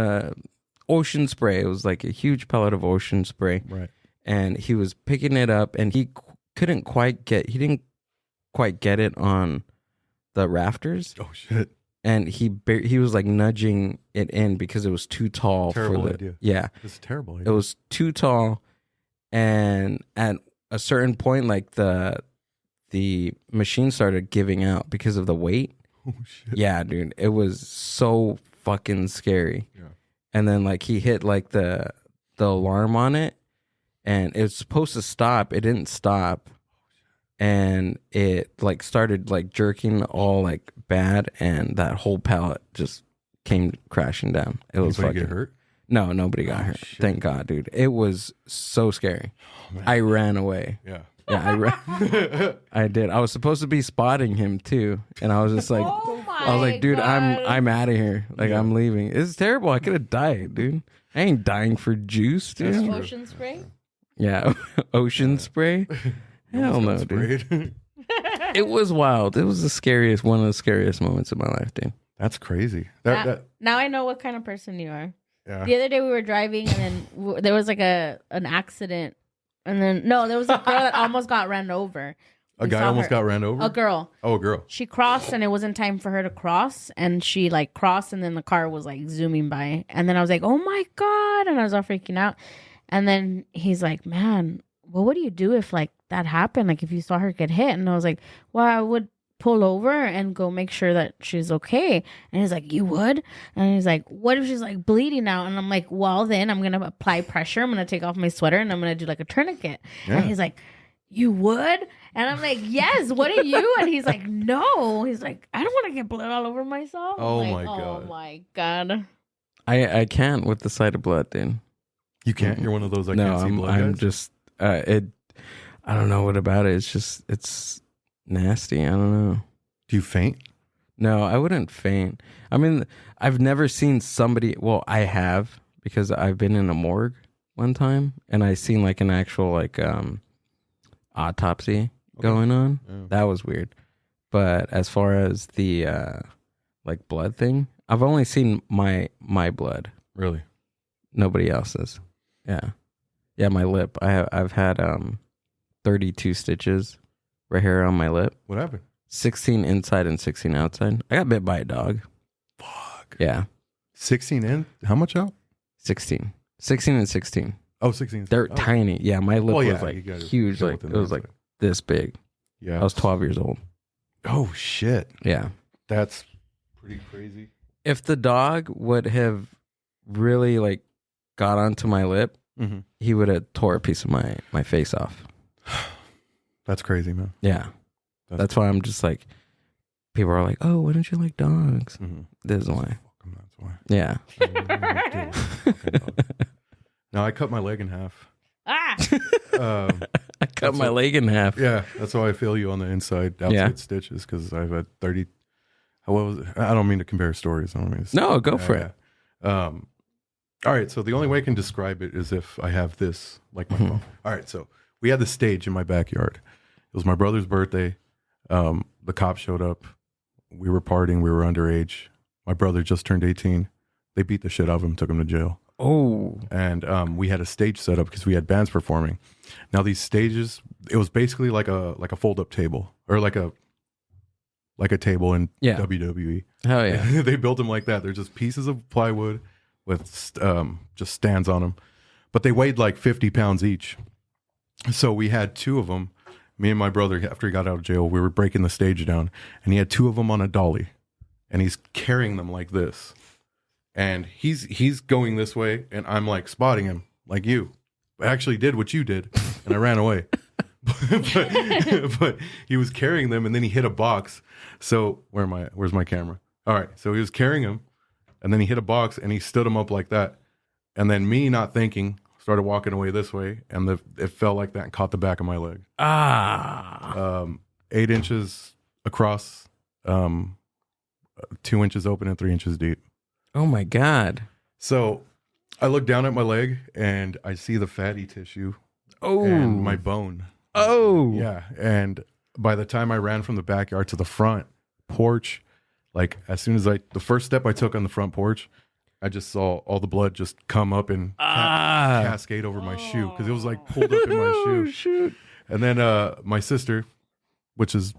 ocean spray. It was like a huge pellet of ocean spray. Right. And he was picking it up and he didn't quite get it on the rafters. Oh shit. And he was like nudging it in because it was too tall. Terrible for the idea. Yeah. This is terrible. It was too tall, and at a certain point, like the the machine started giving out because of the weight. Oh shit. Yeah, dude, it was so fucking scary. Yeah. And then like he hit like the alarm on it, and it was supposed to stop. It didn't stop, and it like started like jerking all like bad, and that whole pallet just came crashing down. It was Anybody fucking get hurt? No, nobody got hurt. Shit. Thank God, dude. It was so scary. I ran away. Yeah. Yeah, I ran. I did. I was supposed to be spotting him too, and I was just like, Oh my I was like, dude, God. I'm out of here. Like, I'm leaving. It's terrible. I could have died, dude. I ain't dying for juice, dude. That's true. Ocean spray? Yeah, ocean spray. Hell no, dude. Sprayed. It was wild. It was one of the scariest moments of my life, dude. That's crazy. Now I know what kind of person you are. Yeah. The other day we were driving and then there was like an accident. And then, no, there was a girl that almost got ran over. A We guy saw almost her. got ran over? A girl. Oh, a girl. She crossed and it wasn't time for her to cross. And she like crossed and then the car was like zooming by. And then I was like, oh my God. And I was all freaking out. And then he's like, man, well, what do you do if like that happened? Like if you saw her get hit? And I was like, well, I would pull over and go make sure that she's okay. And he's like, you would? And he's like, what if she's like bleeding out? And I'm like, well, then I'm going to apply pressure. I'm going to take off my sweater and I'm going to do like a tourniquet. Yeah. And he's like, you would? And I'm like, yes, wouldn't you? And he's like, no. He's like, I don't want to get blood all over myself. I'm Oh like, my God. Oh my God. I can't with the sight of blood, dude. You can't? You're one of those I No, can't see blood I'm guys? just I don't know what about it. It's nasty. I don't know. Do you faint? No, I wouldn't faint. I mean, I've never seen somebody. Well, I have, because I've been in a morgue one time and I seen like an actual like autopsy going on. Yeah. That was weird. But as far as the like blood thing, I've only seen my blood. Really? Nobody else's. Yeah. Yeah, my lip. I've had 32 stitches right here on my lip. What happened? 16 inside and 16 outside. I got bit by a dog. Fuck. Yeah. 16 in? How much out? 16. 16 and 16. Oh, 16. They're oh. tiny. Yeah, my lip Well, yeah, was you like gotta huge. go Like within it was that, like but- this big. Yeah. I was 12 years old. Oh, shit. Yeah. That's pretty crazy. If the dog would have really like got onto my lip, Mm-hmm. he would have tore a piece of my face off. That's crazy, man. Yeah. That's why I'm just like, people are like, oh, why don't you like dogs? Mm-hmm. This is why. That's why. Yeah. No, I cut my leg in half. Ah. I cut my leg in half. Yeah, that's why I feel you on the inside, outside Yeah. stitches, because I've had 30. What was it? I don't mean to compare stories. I don't mean to, No, go for it. All right, so the only way I can describe it is if I have this, like my phone. All right, so we had the stage in my backyard. It was my brother's birthday. The cops showed up. We were partying. We were underage. My brother just turned 18. They beat the shit out of him, took him to jail. Oh. And we had a stage set up because we had bands performing. Now these stages, it was basically like a fold-up table, or like a table in Yeah. WWE. Hell yeah. They built them like that. They're just pieces of plywood with just stands on them, but they weighed like 50 pounds each. So we had two of them. Me and my brother, after he got out of jail, we were breaking the stage down, and he had two of them on a dolly, and he's carrying them like this, and he's going this way, and I'm like spotting him, like you. I actually did what you did, and I ran away. but he was carrying them, and then he hit a box. So where's my camera? All right, so he was carrying him, and then he hit a box, and he stood him up like that, and then me, not thinking, started walking away this way, and it fell like that and caught the back of my leg. 8 inches across, 2 inches open and 3 inches deep. Oh my God. So I look down at my leg and I see the fatty tissue and my bone. Oh. Yeah. And by the time I ran from the backyard to the front porch, like as soon as the first step I took on the front porch, I just saw all the blood just come up and cascade over my shoe, because it was like pulled up in my shoe. Shoot. And then my sister, which is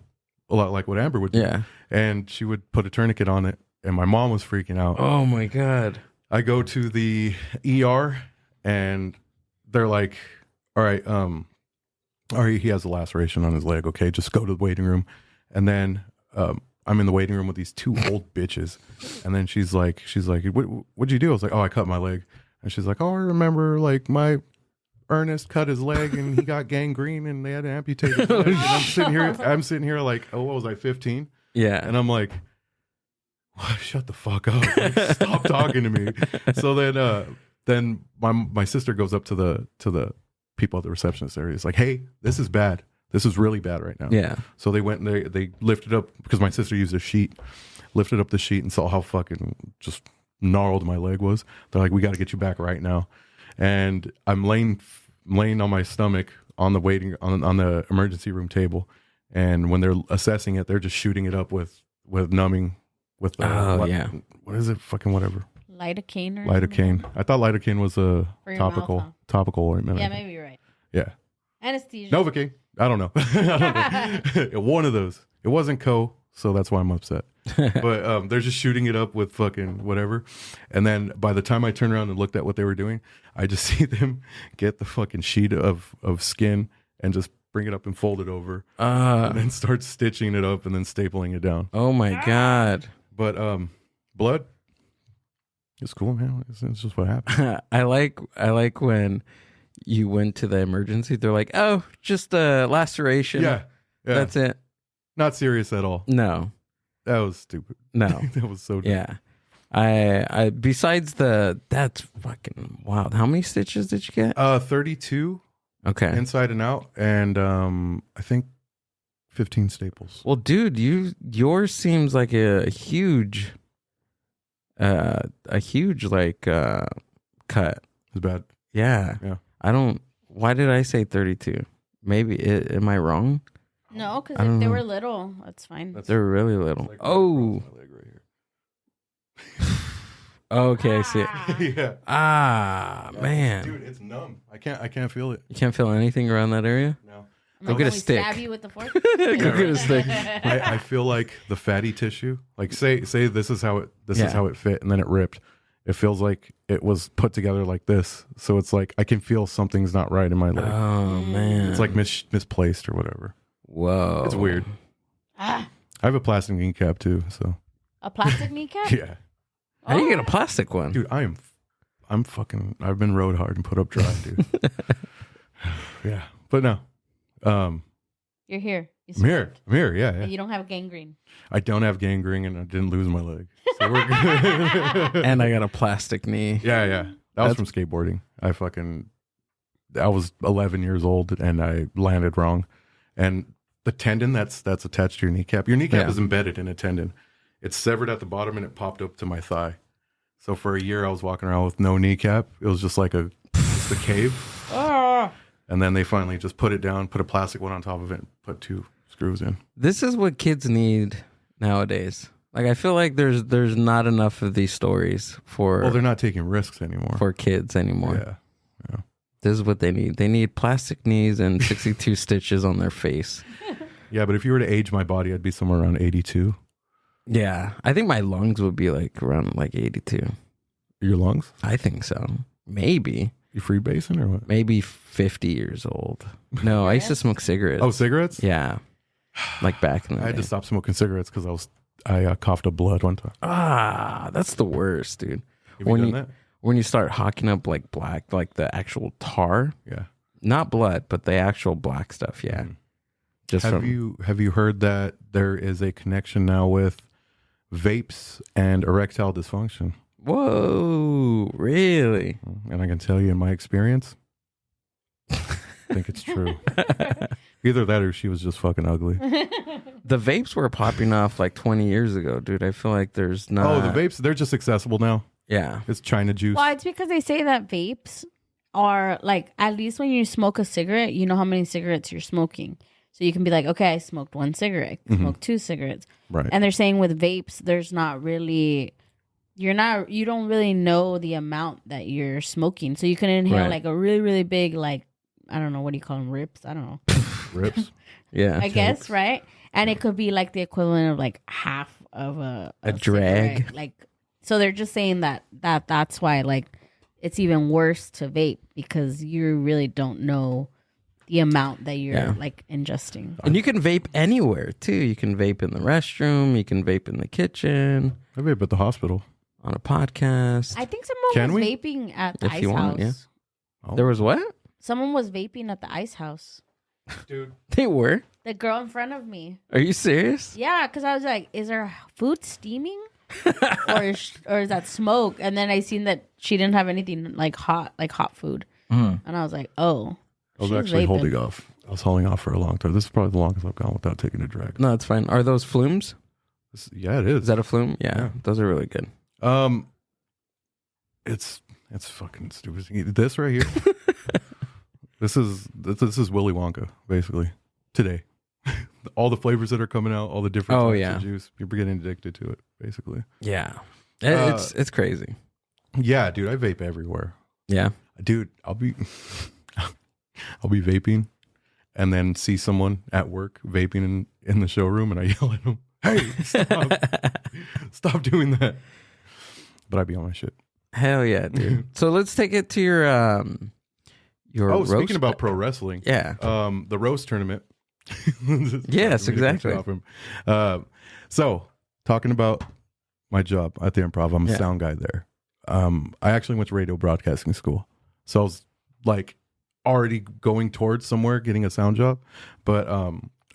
a lot like what Amber would do, Yeah. and she would put a tourniquet on it, and my mom was freaking out. Oh my God. I go to the ER, and they're like, all right, or he has a laceration on his leg. Okay, just go to the waiting room. And then I'm in the waiting room with these two old bitches. And then she's like, what'd you do? I was like, oh, I cut my leg. And she's like, oh, I remember like my Ernest cut his leg and he got gangrene and they had to amputate his leg. And I'm sitting here like, oh, what was I, 15? Yeah. And I'm like, shut the fuck up. Like, stop talking to me. So then my sister goes up to the people at the receptionist area. It's like, hey, this is bad. This is really bad right now. Yeah. So they went and they lifted up, because my sister used a sheet, lifted up the sheet and saw how fucking just gnarled my leg was. They're like, we got to get you back right now. And I'm laying on my stomach on the on the emergency room table. And when they're assessing it, they're just shooting it up with numbing, with the, what is it? Fucking whatever. Lidocaine. Lidocaine. I thought lidocaine was a topical ointment. Yeah, maybe you're right. Yeah. Anesthesia. Novocaine. I don't know. One of those. It wasn't so that's why I'm upset. But they're just shooting it up with fucking whatever. And then by the time I turned around and looked at what they were doing, I just see them get the fucking sheet of skin and just bring it up and fold it over. And then start stitching it up and then stapling it down. Oh my God. But blood, it's cool, man. It's just what happened. I like when you went to the emergency. They're like, oh, just a laceration. Yeah. That's it. Not serious at all. No. That was stupid. No. That was so dumb. Yeah. I besides that's fucking wild. How many stitches did you get? 32 Okay. inside and out, and I think 15 staples. Well, dude, yours seems like a huge like cut. It's bad. Yeah. Yeah. Why did I say 32? Maybe am I wrong? No, because if they were little, that's fine. They're really little. Like oh. my leg right here. Okay, I see it. Yeah. Man. Dude, it's numb. I can't feel it. You can't feel anything around that area? No. Go get a stick. Stab you with the fork. Go get a stick. I feel like the fatty tissue. Like say this is how it fit, and then it ripped. It feels like it was put together like this. So it's like I can feel something's not right in my leg. Oh man. It's like misplaced or whatever. Whoa. It's weird. I have a plastic kneecap too, so. A plastic kneecap? Yeah. How do you get a plastic one? Dude, I'm I've been rode hard and put up dry, dude. Yeah. But no. You're here. I'm here, yeah. You don't have gangrene. I don't have gangrene and I didn't lose my leg. So we're good. And I got a plastic knee. Yeah. That was from skateboarding. I was 11 years old and I landed wrong. And the tendon that's attached to your kneecap is embedded in a tendon. It's severed at the bottom and it popped up to my thigh. So for a year I was walking around with no kneecap. It was just like the cave. And then they finally just put it down, put a plastic one on top of it, and put 2 screws in. This is what kids need nowadays. Like I feel like there's not enough of these stories for Well, they're not taking risks anymore. for kids anymore. Yeah. This is what they need. They need plastic knees and 62 stitches on their face. Yeah, but if you were to age my body, I'd be somewhere around 82. Yeah. I think my lungs would be like around like 82. Your lungs? I think so. Maybe. You freebasing or what? Maybe 50 years old. No, I used to smoke cigarettes. Oh, cigarettes? Yeah. Like back in the I had day. to stop smoking cigarettes because I coughed up blood one time. That's the worst, dude. Have you done that? When you start hawking up like black, like the actual tar, Yeah. not blood, but the actual black stuff. Yeah. Just Have you heard that there is a connection now with vapes and erectile dysfunction? Whoa, really? And I can tell you in my experience, I think it's true. Either that or she was just fucking ugly. The vapes were popping off like 20 years ago, dude. I feel like there's not. Oh, the vapes, they're just accessible now. Yeah. It's China juice. Well, it's because they say that vapes are like, at least when you smoke a cigarette, you know how many cigarettes you're smoking. So you can be like, okay, I smoked 1 cigarette, smoked 2 cigarettes. Right. And they're saying with vapes, there's not really, you don't really know the amount that you're smoking. So you can inhale like a really, really big, like, I don't know, what do you call them? Rips? I don't know. Rips. Yeah. I guess, right? And it could be like the equivalent of like half of a drag. cigarette. Like, so they're just saying that's why like it's even worse to vape because you really don't know the amount that you're like ingesting. And you can vape anywhere too. You can vape in the restroom. You can vape in the kitchen. I vape at the hospital. On a podcast. I think someone was vaping at the ice house. Yeah. Oh. There was what? Someone was vaping at the ice house. Dude. They were? The girl in front of me. Are you serious? Yeah, because I was like, is her food steaming? or is that smoke? And then I seen that she didn't have anything like hot food. And I was like, oh. I was actually holding off. I was holding off for a long time. This is probably the longest I've gone without taking a drag. No, it's fine. Are those flumes? Yeah, it is. Is that a flume? Yeah. Those are really good. It's fucking stupid. This right here. This is Willy Wonka, basically. Today. All the flavors that are coming out, all the different types of juice. People are getting addicted to it, basically. Yeah. It's crazy. Yeah, dude, I vape everywhere. Yeah. Dude, I'll be vaping and then see someone at work vaping in the showroom and I yell at them, hey, stop doing that. But I'd be on my shit. Hell yeah, dude. So let's take it to your roast. Speaking about pro wrestling. Yeah. The roast tournament. Yes, exactly. So talking about my job at the Improv, I'm a sound guy there. I actually went to radio broadcasting school. So I was like already going towards somewhere, getting a sound job, but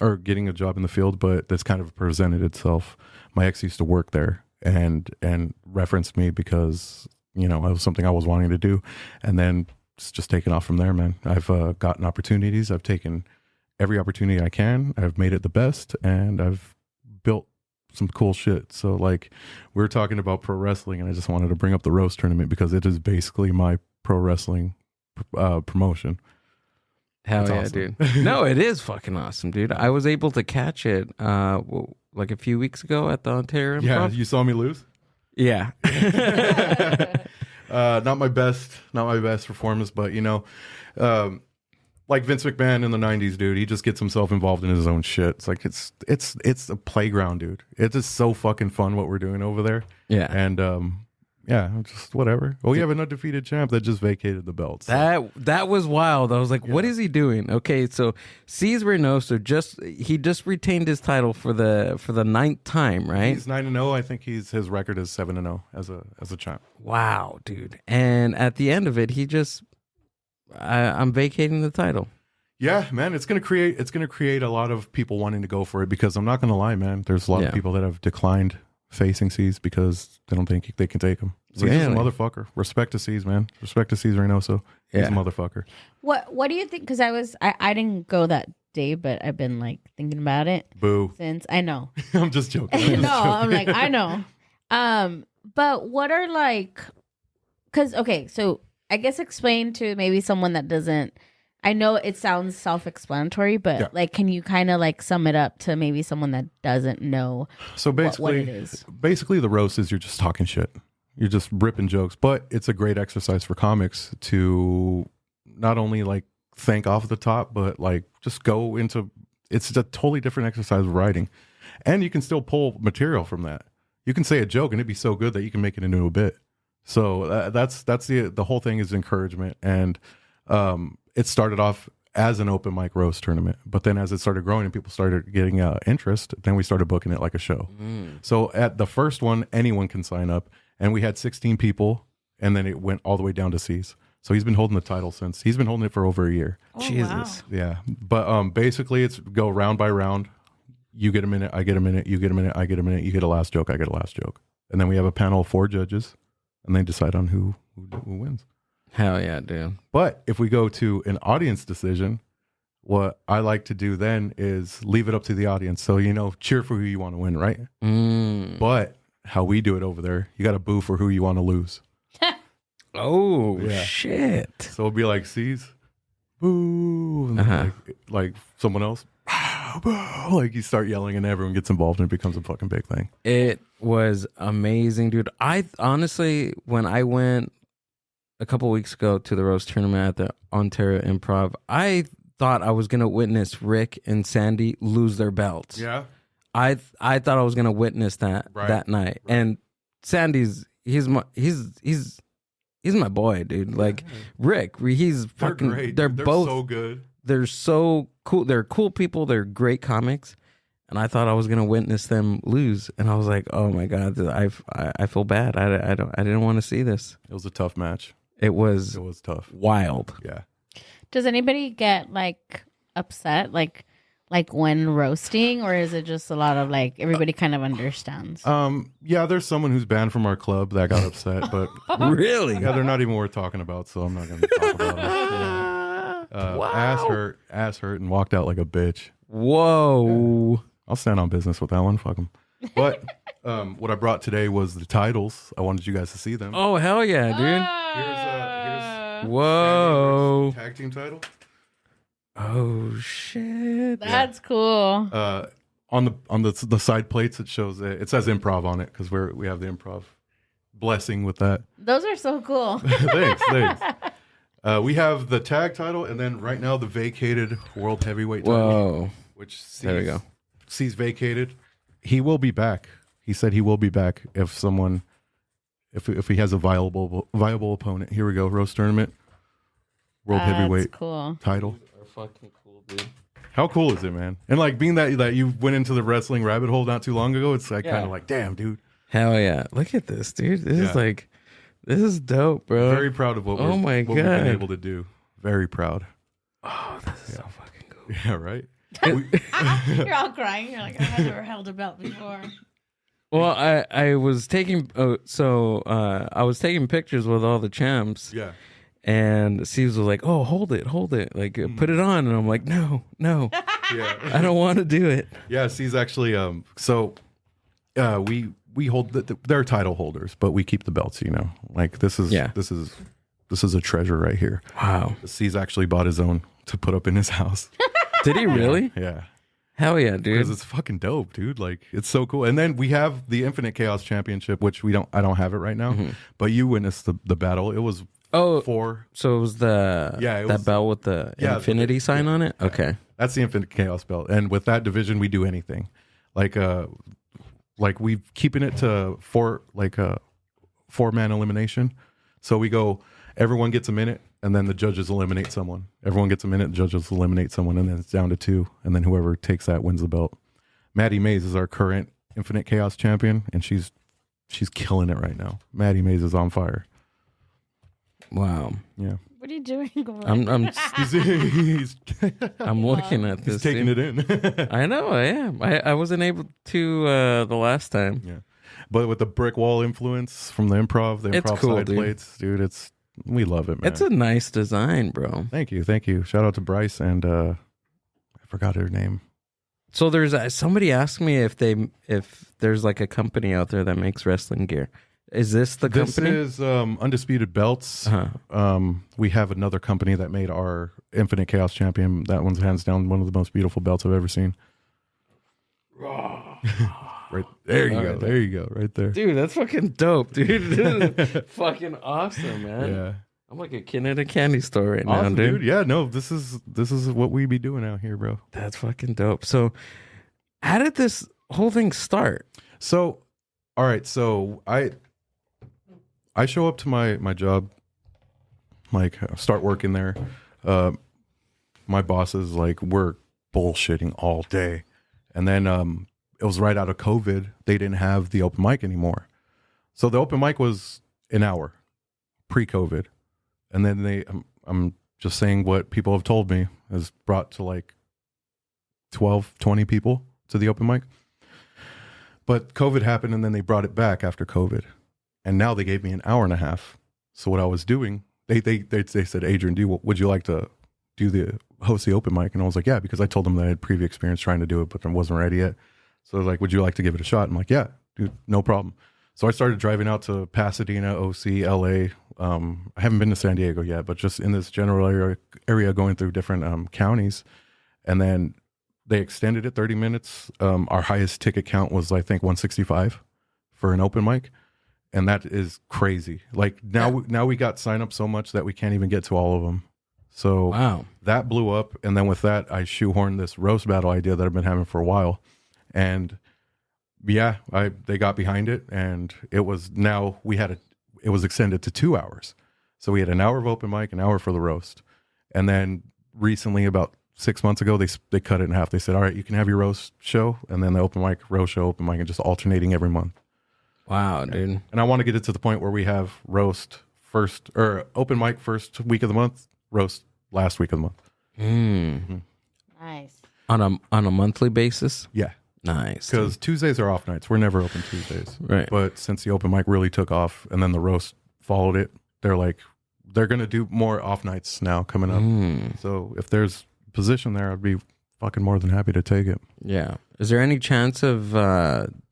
or getting a job in the field, but that's kind of presented itself. My ex used to work there and referenced me because, you know, it was something I was wanting to do. And then it's just taken off from there, man. I've gotten opportunities. I've taken every opportunity I can. I've made it the best and I've built some cool shit. So like we were talking about pro wrestling and I just wanted to bring up the roast tournament because it is basically my pro wrestling promotion. Hell yeah, awesome. Dude. No, it is fucking awesome, dude. I was able to catch it like a few weeks ago at the Ontario Improv. Yeah, you saw me lose? Yeah. Not my best performance, but you know, like Vince McMahon in the 90s, dude, he just gets himself involved in his own shit. It's like it's a playground, dude. It's just so fucking fun what we're doing over there. Yeah. And yeah, just whatever. Oh, we have an undefeated champ that just vacated the belt. So. That was wild. I was like, what is he doing? Okay, so C's Reynoso he just retained his title for the ninth time, right? He's 9-0. I think his record is 7-0 as a champ. Wow, dude. And at the end of it, he just I'm vacating the title. Yeah, man, it's gonna create a lot of people wanting to go for it because I'm not gonna lie, man. There's a lot of people that have declined facing C's because they don't think they can take him. C's is a motherfucker. Respect to C's, man. Respect to C's Reynoso. He's a motherfucker. What do you think? Because I didn't go that day, but I've been like thinking about it. Boo. Since I know. I'm just joking. I'm like I know. But what are like? Because okay, so I guess explain to maybe someone that doesn't. I know it sounds self-explanatory, but like, can you kind of like sum it up to maybe someone that doesn't know? So basically, what it is? Basically, the roast is you're just talking shit. You're just ripping jokes, but it's a great exercise for comics to not only like think off the top, but like just go into. It's a totally different exercise of writing, and you can still pull material from that. You can say a joke, and it'd be so good that you can make it into a bit. So that's the whole thing is encouragement and. It started off as an open mic roast tournament, but then as it started growing and people started getting interest, then we started booking it like a show. So at the first one, anyone can sign up, and we had 16 people, and then it went all the way down to C's. So he's been holding the title since. He's been holding it for over a year. Oh, Jesus. Wow. Yeah. But basically it's go round by round. You get a minute, I get a minute, you get a minute, I get a minute, you get a last joke, I get a last joke. And then we have a panel of 4 judges, and they decide on who wins. Hell yeah, dude. But if we go to an audience decision, what I like to do then is leave it up to the audience. So, you know, cheer for who you want to win, right? But how we do it over there, you got to boo for who you want to lose. Oh, shit. So it'll be like, C's, boo. And like someone else, boo. Like you start yelling and everyone gets involved and it becomes a fucking big thing. It was amazing, dude. I honestly, when I went a couple weeks ago to the roast tournament at the Ontario Improv, I thought I was gonna witness Rick and Sandy lose their belts. Yeah, I thought I was gonna witness that that night. Right. And Sandy's he's my boy, dude. Like Rick, he's fucking. Great. They're They're both so good. they're so cool. They're cool people. They're great comics. And I thought I was gonna witness them lose, and I was like, "Oh my god, I feel bad. I didn't want to see this." It was a tough match. It was tough. wild. Yeah. Does anybody get like upset, like when roasting, or is it just a lot of like everybody kind of understands? Yeah, there's someone who's banned from our club that got upset, but Really? yeah, they're not even worth talking about, so I'm not gonna talk about it. Yeah. Wow. Ass hurt, and walked out like a bitch. Whoa. I'll stand on business with that one. Fuck them. But what I brought today was the titles. I wanted you guys to see them. Oh hell yeah, Here's Whoa. tag team title. Oh shit. That's cool. On the side plates, it shows it says improv on it because we have the improv blessing with that. Those are so cool. Thanks. We have the tag title, and then right now the vacated world heavyweight title. Whoa. Which There we go. Sees vacated. He will be back. He said he will be back if he has a viable opponent. Here we go. Roast tournament. World heavyweight cool. title. Are fucking cool, dude. How cool is it, man? And like being that you went into the wrestling rabbit hole not too long ago, it's like kind of like, damn, dude. Hell yeah. Look at this, dude. This is dope, bro. Very proud of what we've been able to do. Very proud. Oh, this is so fucking cool. Yeah, right? You're all crying. You're like, I've never held a belt before. Well, I was taking I was taking pictures with all the champs. Yeah. And Steve was like, "Oh, hold it, like put it on." And I'm like, "No, Yeah. I don't want to do it." Yeah, C's actually we hold they're title holders, but we keep the belts. Like this is a treasure right here. Wow. C's actually bought his own to put up in his house. Did he really? Yeah. Hell yeah, dude. Because it's fucking dope, dude. Like it's so cool. And then we have the Infinite Chaos Championship, which I don't have it right now, but you witnessed the battle. It was 4. So it was that belt with the infinity sign on it? Okay. That's the Infinite Chaos belt. And with that division, we do anything. Like we keeping it to 4-man elimination. So we go, everyone gets a minute, and then the judges eliminate someone. Everyone gets a minute, the judges eliminate someone, and then it's down to 2, and then whoever takes that wins the belt. Maddie Mays is our current Infinite Chaos champion, and she's killing it right now. Maddie Mays is on fire. Wow. Yeah. What are you doing? I'm He's I'm looking at this. He's taking it in. I know, I am. I wasn't able to the last time. Yeah. But with the brick wall influence from the improv It's cool, side dude. plates, dude, we love it, man. It's a nice design, bro. Thank you. Shout out to Bryce and I forgot her name. So there's somebody asked me if there's like a company out there that makes wrestling gear. Is this the company? This is Undisputed Belts. We have another company that made our Infinite Chaos Champion. That one's hands down one of the most beautiful belts I've ever seen. Right there you go. Right there you go. Right there. Dude, that's fucking dope, dude. This is fucking awesome, man. Yeah. I'm like a kid at a candy store right now, Awesome, dude. Yeah, no, this is what we be doing out here, bro. That's fucking dope. So how did this whole thing start? So, all right, so I show up to my job, like start working there. My boss is like, we're bullshitting all day. And then it was right out of COVID. They didn't have the open mic anymore. So the open mic was an hour pre-COVID. And then I'm just saying what people have told me, is brought to like 12, 20 people to the open mic. But COVID happened, and then they brought it back after COVID. And now they gave me an hour and a half. So what I was doing, they said, Adrian, would you like to host the open mic? And I was like, yeah, because I told them that I had previous experience trying to do it, but I wasn't ready yet. So they're like, would you like to give it a shot? I'm like, yeah, dude, no problem. So I started driving out to Pasadena, OC, LA. I haven't been to San Diego yet, but just in this general area going through different counties. And then they extended it 30 minutes. Our highest ticket count was, I think, 165 for an open mic. And that is crazy. Like now we got sign up so much that we can't even get to all of them. So Wow. That blew up. And then with that, I shoehorned this roast battle idea that I've been having for a while. And yeah, they got behind it, and it was extended to 2 hours. So we had an hour of open mic, an hour for the roast. And then recently, about 6 months ago, they cut it in half. They said, all right, you can have your roast show and then the open mic, roast show, open mic, and just alternating every month. Wow, dude. And I want to get it to the point where we have roast first, or open mic first week of the month, roast last week of the month. Mm. Nice. On a monthly basis? Yeah. Nice. Because Tuesdays are off nights. We're never open Tuesdays. Right. But since the open mic really took off and then the roast followed it, they're going to do more off nights now coming up. Mm. So if there's position there, I'd be fucking more than happy to take it. Yeah. Is there any chance of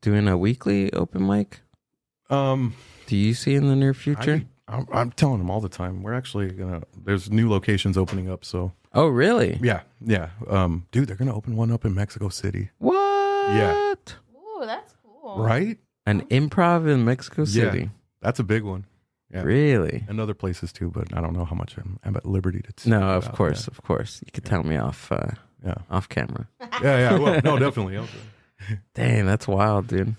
doing a weekly open mic? Do you see in the near future? I'm telling them all the time. We're actually there's new locations opening up. So Oh, really? yeah. Dude, they're gonna open one up in Mexico City. What? Yeah. Ooh, that's cool. Right? An improv in Mexico City. Yeah, that's a big one. Yeah. Really? And other places too, but I don't know how much I'm at liberty to speak No, of about. course. You could tell me off off camera. Yeah. Well, no, definitely. Dang, that's wild, dude.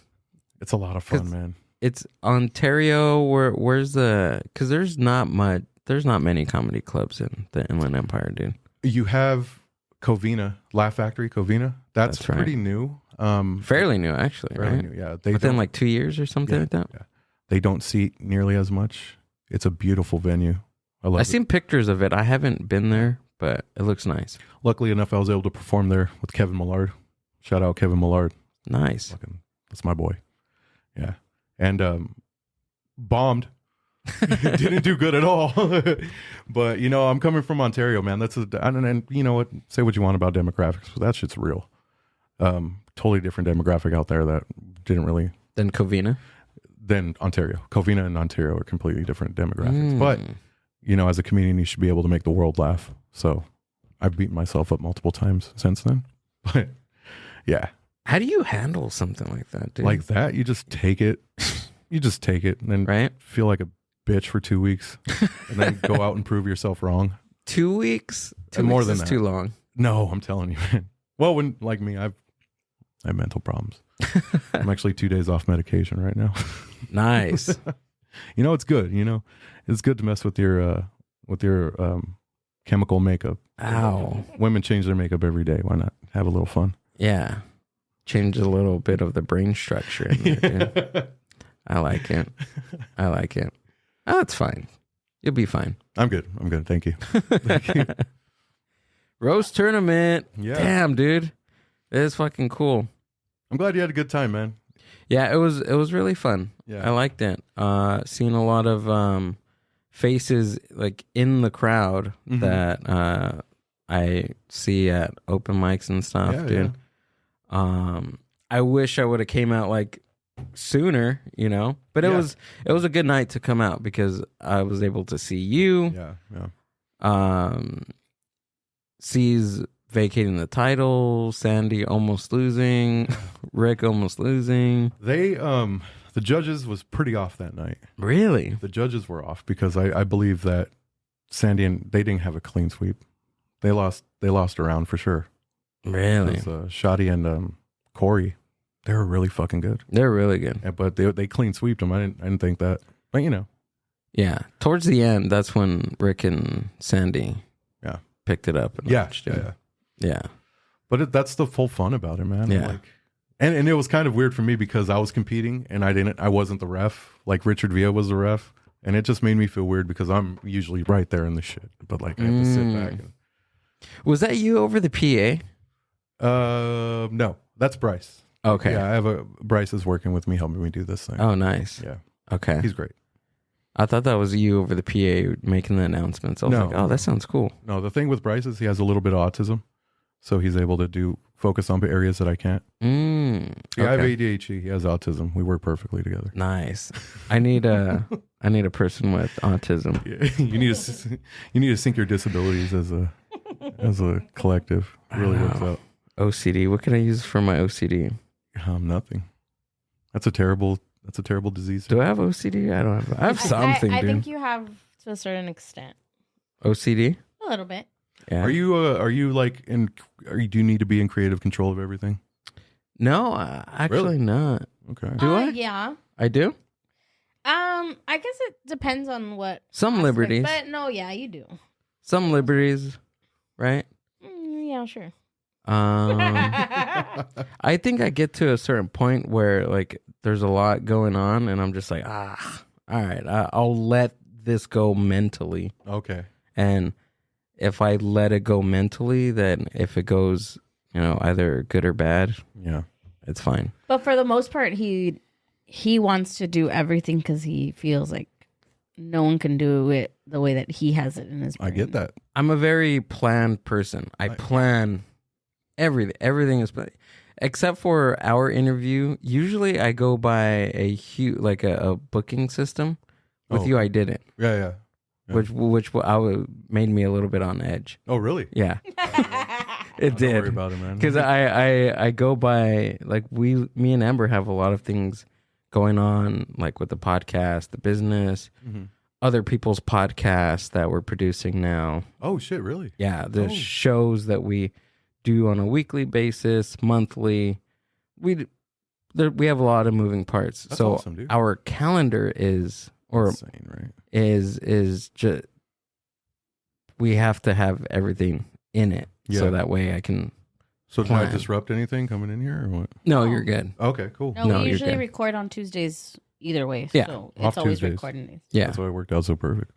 It's a lot of fun, man. It's Ontario. Where's the? Because there's not many comedy clubs in the Inland Empire, dude. You have Covina, Laugh Factory, Covina. That's right. pretty new. Fairly new, actually. Fairly Right? new, yeah. Within like 2 years or something like that. Yeah. They don't seat nearly as much. It's a beautiful venue. I love it. I've seen pictures of it. I haven't been there, but it looks nice. Luckily enough, I was able to perform there with Kevin Millard. Shout out Kevin Millard. Nice. That's my boy. Yeah. And bombed. Didn't do good at all. But, I'm coming from Ontario, man. And you know what? Say what you want about demographics, but that shit's real. Totally different demographic out there that didn't really... Then Covina? Than Ontario. Covina and Ontario are completely different demographics. But, as a comedian, you should be able to make the world laugh. So I've beaten myself up multiple times since then. But, yeah. How do you handle something like that, dude? Like that, you just take it. You just take it and then feel like a bitch for 2 weeks and then go out and prove yourself wrong. 2 weeks? More weeks than is that. too long. No, I'm telling you, man. Well, when like me, I have mental problems. I'm actually 2 days off medication right now. Nice. It's good. It's good to mess with your chemical makeup. Ow. Women change their makeup every day. Why not have a little fun? Yeah. Change a little bit of the brain structure in there, dude. I like it. Oh, it's fine. You'll be fine. I'm good. Thank you. Roast tournament. Yeah. Damn, dude. It is fucking cool. I'm glad you had a good time, man. Yeah, it was really fun. Yeah. I liked it. Seeing a lot of faces like in the crowd that I see at open mics and stuff, dude. Yeah. I wish I would have came out like sooner, but it was a good night to come out because I was able to see you. Yeah. C's vacating the title, Sandy almost losing, Rick almost losing. They the judges was pretty off that night. Really? The judges were off because I believe that Sandy and they didn't have a clean sweep. They lost a round for sure. Really? Shadi and Corey, they were really fucking good. They're really good. Yeah, but they clean sweeped them. I didn't think that. But Yeah. Towards the end, that's when Rick and Sandy picked it up. And yeah. But that's the full fun about it, man. Yeah. And it was kind of weird for me because I was competing and I wasn't the ref. Like Richard Villa was the ref. And it just made me feel weird because I'm usually right there in the shit. But like I have to sit back. Was that you over the PA? No, that's Bryce. Okay. Yeah, Bryce is working with me, helping me do this thing. Oh, nice. Yeah. Okay. He's great. I thought that was you over the PA making the announcements. I was like, oh, that sounds cool. No, the thing with Bryce is he has a little bit of autism. So he's able to focus on areas that I can't. Okay. I have ADHD. He has autism. We work perfectly together. Nice. I need a person with autism. Yeah. You need to sync your disabilities as a collective. It really works out. OCD. What can I use for my OCD? Nothing. That's a terrible disease. Do I have OCD? I don't have. I have something. I dude. think you have to a certain extent. OCD. A little bit. Yeah. Are you like do you need to be in creative control of everything? No, actually Really? not. Okay. Do I? Yeah. I do. I guess it depends on what Some aspect, liberties. but no, yeah, you do. Some liberties. right? Yeah, sure. I think I get to a certain point where like there's a lot going on, and I'm just like, all right, I'll let this go mentally. Okay. And if I let it go mentally, then if it goes, either good or bad, Yeah. it's fine. But for the most part, he wants to do everything because he feels like no one can do it the way that he has it in his brain. I get that. I'm a very planned person. I plan everything. Everything is planned. Except for our interview. Usually I go by a booking system. With you, I didn't. Yeah. Which made me a little bit on edge. Oh, really? Yeah. It did. Don't worry about it, man. Because I go by, like, me and Amber have a lot of things going on, like with the podcast, the business, other people's podcasts that we're producing now. Oh, shit, really? Yeah, the shows that we do on a weekly basis, monthly. We have a lot of moving parts. That's so awesome, dude. our calendar is insane, right? Is just, we have to have everything in it, so that way I can. So did I disrupt anything coming in here or what? No, you're good. Okay, cool. No, we usually record on Tuesdays either way. Yeah. So Off it's always Tuesdays. recording these. Yeah. That's why it worked out so perfect.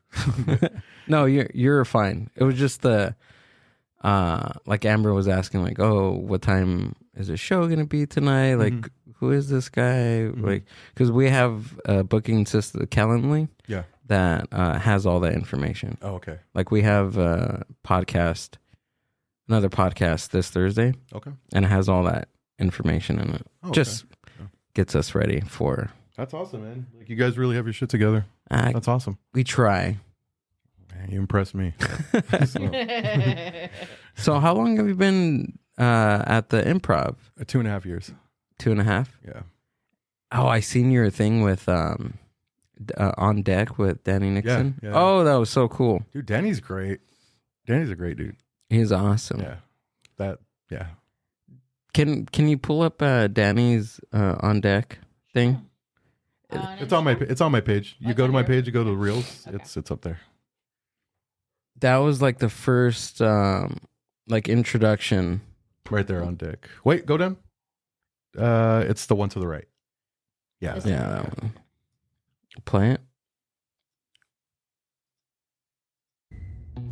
No, you're fine. It was just like Amber was asking, like, oh, what time is the show gonna be tonight? Like, who is this guy? Like, because we have a booking system, Calendly, that has all that information. Oh, okay. Like, we have another podcast this Thursday. Okay. And it has all that information in it. Oh, just gets us ready for. That's awesome, man. Like, you guys really have your shit together. That's awesome. We try. Man, you impressed me. So how long have you been at the Improv? 2.5 years. 2.5? Yeah. Oh, I seen your thing with On Deck with Danny Nixon. Yeah. Oh, that was so cool. Dude, Danny's great. Danny's a great dude. He's awesome. Yeah. Can you pull up Danny's On Deck thing? It's on my page. You go to my page, you go to the Reels. Okay. It's up there. That was like the first introduction. Right there on Deck. Wait, go down. It's the one to the right. Yeah. Yeah, that one. Play it.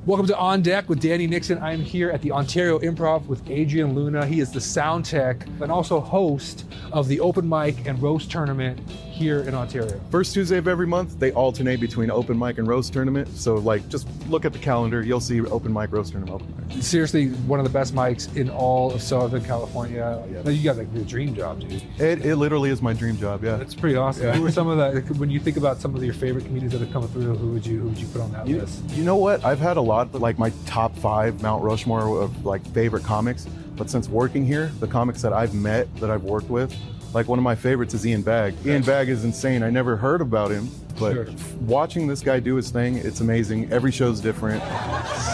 Welcome to On Deck with Danny Nixon. I'm here at the Ontario Improv with Adrian Luna. He is the sound tech and also host of the open mic and roast tournament here in Ontario. First Tuesday of every month, they alternate between open mic and roast tournament. So, like, just look at the calendar. You'll see open mic, roast tournament, open mic. Seriously, one of the best mics in all of Southern California. No, you got like the dream job, dude. It literally is my dream job. Yeah, it's pretty awesome. Yeah. Who were some of the, when you think about some of your favorite comedians that have come through? Who would you put on that list? You know what? I've had a lot, like my top 5 Mount Rushmore of like favorite comics. But since working here, the comics that I've met, that I've worked with, like one of my favorites is Ian Bagg. Ian Bagg is insane. I never heard about him, but watching this guy do his thing, it's amazing. Every show's different.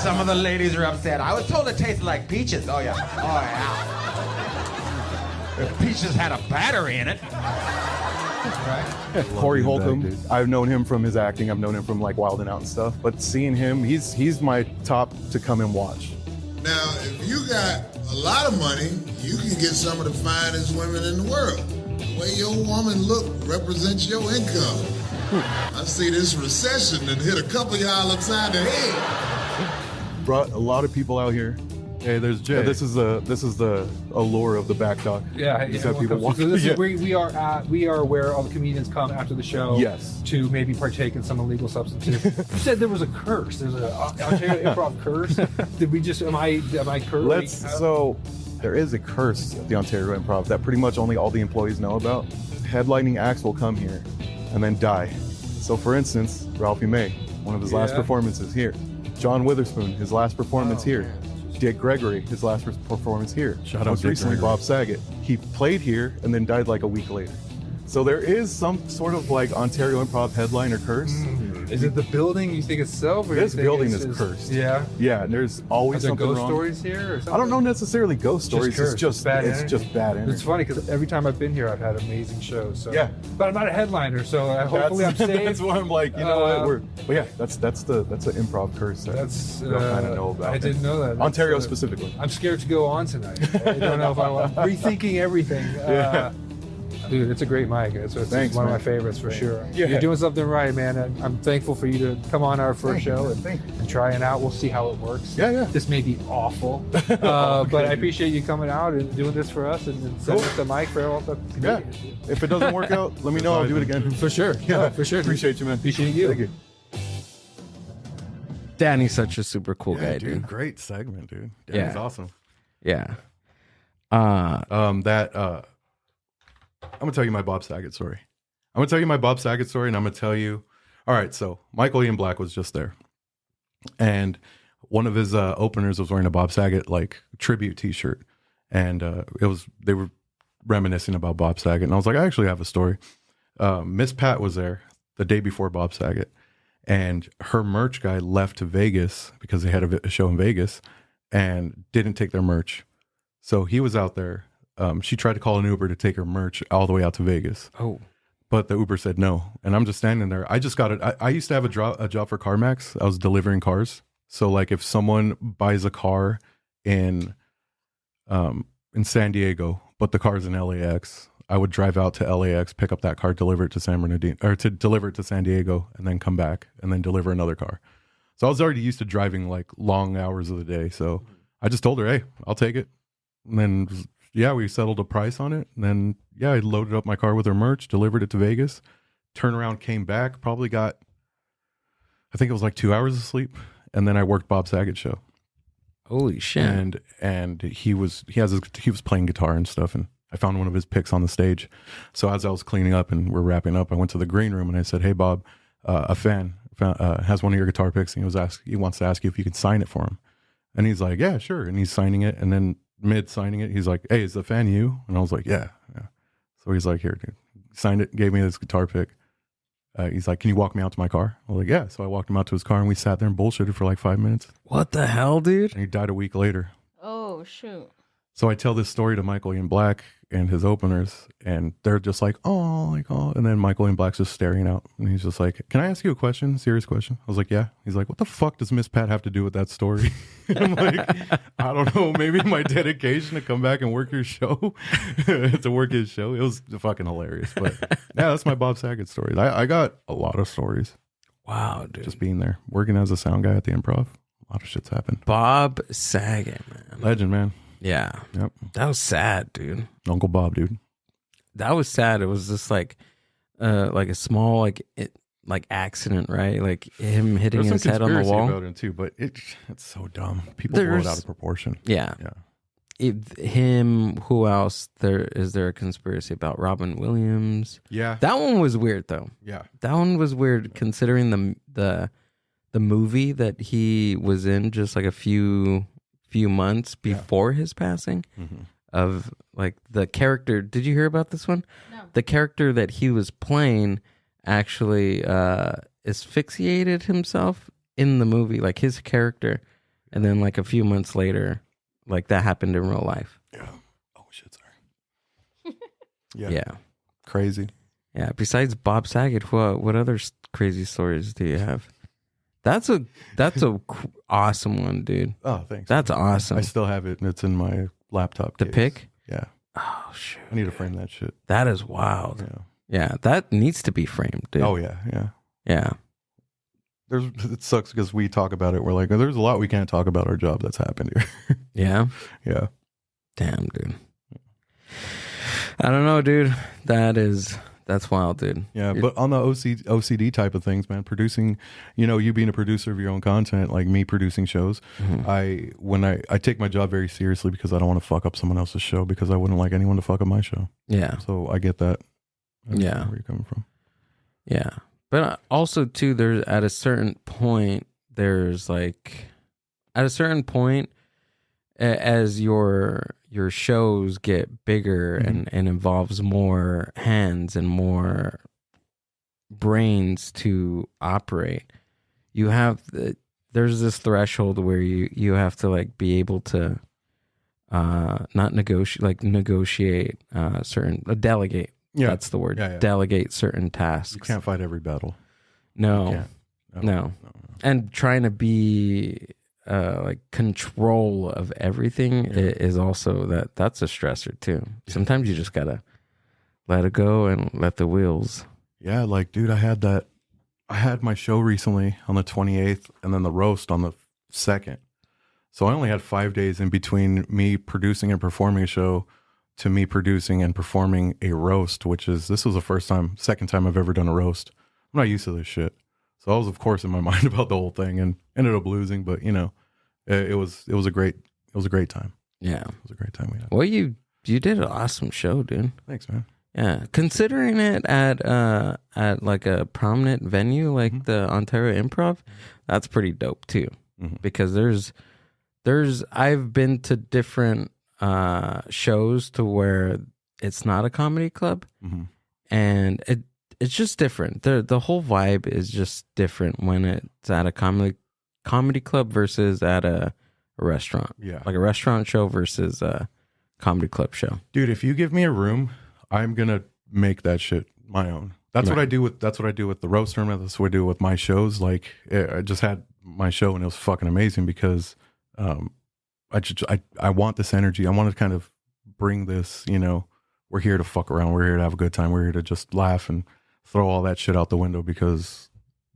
Some of the ladies are upset. I was told it tasted like peaches. Oh yeah. The peaches had a battery in it. Right. Corey Holcomb, I've known him from his acting. I've known him from like Wild 'N Out and stuff. But seeing him, he's my top to come and watch. Now, if you got a lot of money, you can get some of the finest women in the world. The way your woman look represents your income. I see this recession and hit a couple of y'all upside the head. Brought a lot of people out here. Hey, there's Jay. Yeah, this is the allure of the back dock. Yeah, people walk. So this is, we are where all the comedians come after the show. Yes. To maybe partake in some illegal substances. You said there was a curse. There's an Ontario Improv curse. Did we just? Am I cursed? So there is a curse at the Ontario Improv that pretty much only all the employees know about. Headlining acts will come here and then die. So for instance, Ralphie May, one of his last performances here. John Witherspoon, his last performance here. Man. Dick Gregory, his last performance here. Most recently, Bob Saget. He played here and then died like a week later. So there is some sort of like Ontario Improv headliner curse. Is it the building you think itself? Or This you think building it's is just, cursed. Yeah. Yeah, and there's always Are there something ghost wrong. stories here or something? I don't know necessarily ghost stories. cursed. It's just bad it's energy. just bad energy. It's funny because every time I've been here, I've had amazing shows. So. Yeah. But I'm not a headliner, so hopefully I'm safe. That's why I'm like, you know what? But yeah, that's an improv curse. That's I kind of know about. I didn't know that. Ontario specifically. I'm scared to go on tonight. I don't know if I want rethinking everything. Yeah. Dude, it's a great mic. It's Thanks, one man. of my favorites for sure. Yeah. You're doing something right, man. I'm thankful for you to come on our first show and try it out. We'll see how it works. Yeah. This may be awful, but I appreciate you coming out and doing this for us and setting up the mic for all the comedians. Yeah. If it doesn't work out, let me know. I'll do it again. For sure. Yeah, for sure. Appreciate you, man. Appreciate you. Thank you. Danny's such a super cool guy, dude. Great segment, dude. Yeah. He's awesome. Yeah. I'm gonna tell you my Bob Saget story. And I'm gonna tell you. All right, so Michael Ian Black was just there, and one of his openers was wearing a Bob Saget like tribute T-shirt, and they were reminiscing about Bob Saget, and I was like, I actually have a story. Miss Pat was there the day before Bob Saget, and her merch guy left to Vegas because they had a show in Vegas, and didn't take their merch, so he was out there. She tried to call an Uber to take her merch all the way out to Vegas. Oh. But the Uber said no. And I'm just standing there. I just got it. I used to have a job for CarMax. I was delivering cars. So like if someone buys a car in San Diego, but the car's in LAX, I would drive out to LAX, pick up that car, deliver it to San Bernardino, or to deliver it to San Diego, and then come back and then deliver another car. So I was already used to driving like long hours of the day. So I just told her, hey, I'll take it. And then we settled a price on it. And then, I loaded up my car with her merch, delivered it to Vegas, turned around, came back, probably got, I think it was like 2 hours of sleep. And then I worked Bob Saget's show. Holy shit. And he was playing guitar and stuff. And I found one of his picks on the stage. So as I was cleaning up and we're wrapping up, I went to the green room and I said, hey, Bob, a fan has one of your guitar picks. And he wants to ask you if you can sign it for him. And he's like, yeah, sure. And he's signing it. And then mid signing it, he's like, hey, is the fan you? And I was like, yeah. So he's like, here, dude. Signed it, gave me this guitar pick. He's like, can you walk me out to my car? I was like, yeah. So I walked him out to his car and we sat there and bullshitted for like 5 minutes. What the hell, dude? And he died a week later. Oh, shoot. So I tell this story to Michael Ian Black and his openers, and they're just like, oh. And then Michael Ian Black's just staring out, and he's just like, can I ask you a question? Serious question? I was like, yeah. He's like, what the fuck does Miss Pat have to do with that story? I'm like, I don't know. Maybe my dedication to come back and work your show, to work his show. It was fucking hilarious. But yeah, that's my Bob Saget story. I got a lot of stories. Wow, dude. Just being there, working as a sound guy at the Improv. A lot of shit's happened. Bob Saget, man. Legend, man. Yeah. Yep. That was sad, dude. Uncle Bob, dude. That was sad. It was just like a small accident, right? Like him hitting his head on the wall. About it too, but it's so dumb. People blow it out of proportion. Yeah. Him. Who else? Is there a conspiracy about Robin Williams? Yeah. That one was weird though. Yeah. That one was weird considering the movie that he was in just like a few months before his passing. Mm-hmm. Of like the character. Did you hear about this one? No. The character that he was playing actually asphyxiated himself in the movie, like his character, and then like a few months later, like that happened in real life. Yeah. Oh shit, sorry. Yeah. Yeah. Crazy. Yeah. Besides Bob Saget, what other crazy stories do you have? That's a awesome one, dude. Oh, thanks. That's awesome. I still have it, and it's in my laptop. The case. pick? Yeah. Oh shoot. I need to frame that shit. That is wild. Yeah. Yeah, that needs to be framed, dude. Oh yeah, yeah. Yeah. It sucks because we talk about it. We're like, there's a lot we can't talk about our job that's happened here. Yeah. Yeah. Damn, dude. I don't know, dude. That's wild, dude. Yeah, but on the OCD type of things, man, producing, you being a producer of your own content, like me producing shows, Mm-hmm. I take my job very seriously because I don't want to fuck up someone else's show because I wouldn't like anyone to fuck up my show. Yeah. So I get that. I Yeah. know where you're coming from. Yeah. But also, too, there's at a certain point, as your shows get bigger and involves more hands and more brains to operate. You have there's this threshold where you have to like be able to not negotiate certain delegate. Yeah. That's the word. Yeah. Delegate certain tasks. You can't fight every battle. No. And trying to be like control of everything is also that's a stressor too. Sometimes you just gotta let it go and let the wheels. Yeah, like dude, I had my show recently on the 28th and then the roast on the 2nd. So I only had 5 days in between me producing and performing a show to me producing and performing a roast, this was the second time I've ever done a roast. I'm not used to this shit. So I was, of course, in my mind about the whole thing and ended up losing, but you know, it was a great time. Yeah. It was a great time we had. Well, you did an awesome show, dude. Thanks, man. Yeah. Considering it at like a prominent venue like the Ontario Improv, that's pretty dope too. Mm-hmm. Because I've been to different shows to where it's not a comedy club, and it's just different. The whole vibe is just different when it's at a comedy club versus at a restaurant. Yeah, like a restaurant show versus a comedy club show. Dude, if you give me a room, I'm gonna make that shit my own. That's what I do with the roast tournament. That's what I do with my shows. Like I just had my show and it was fucking amazing because I want this energy. I want to kind of bring this, you know, we're here to fuck around. We're here to have a good time. We're here to just laugh and throw all that shit out the window because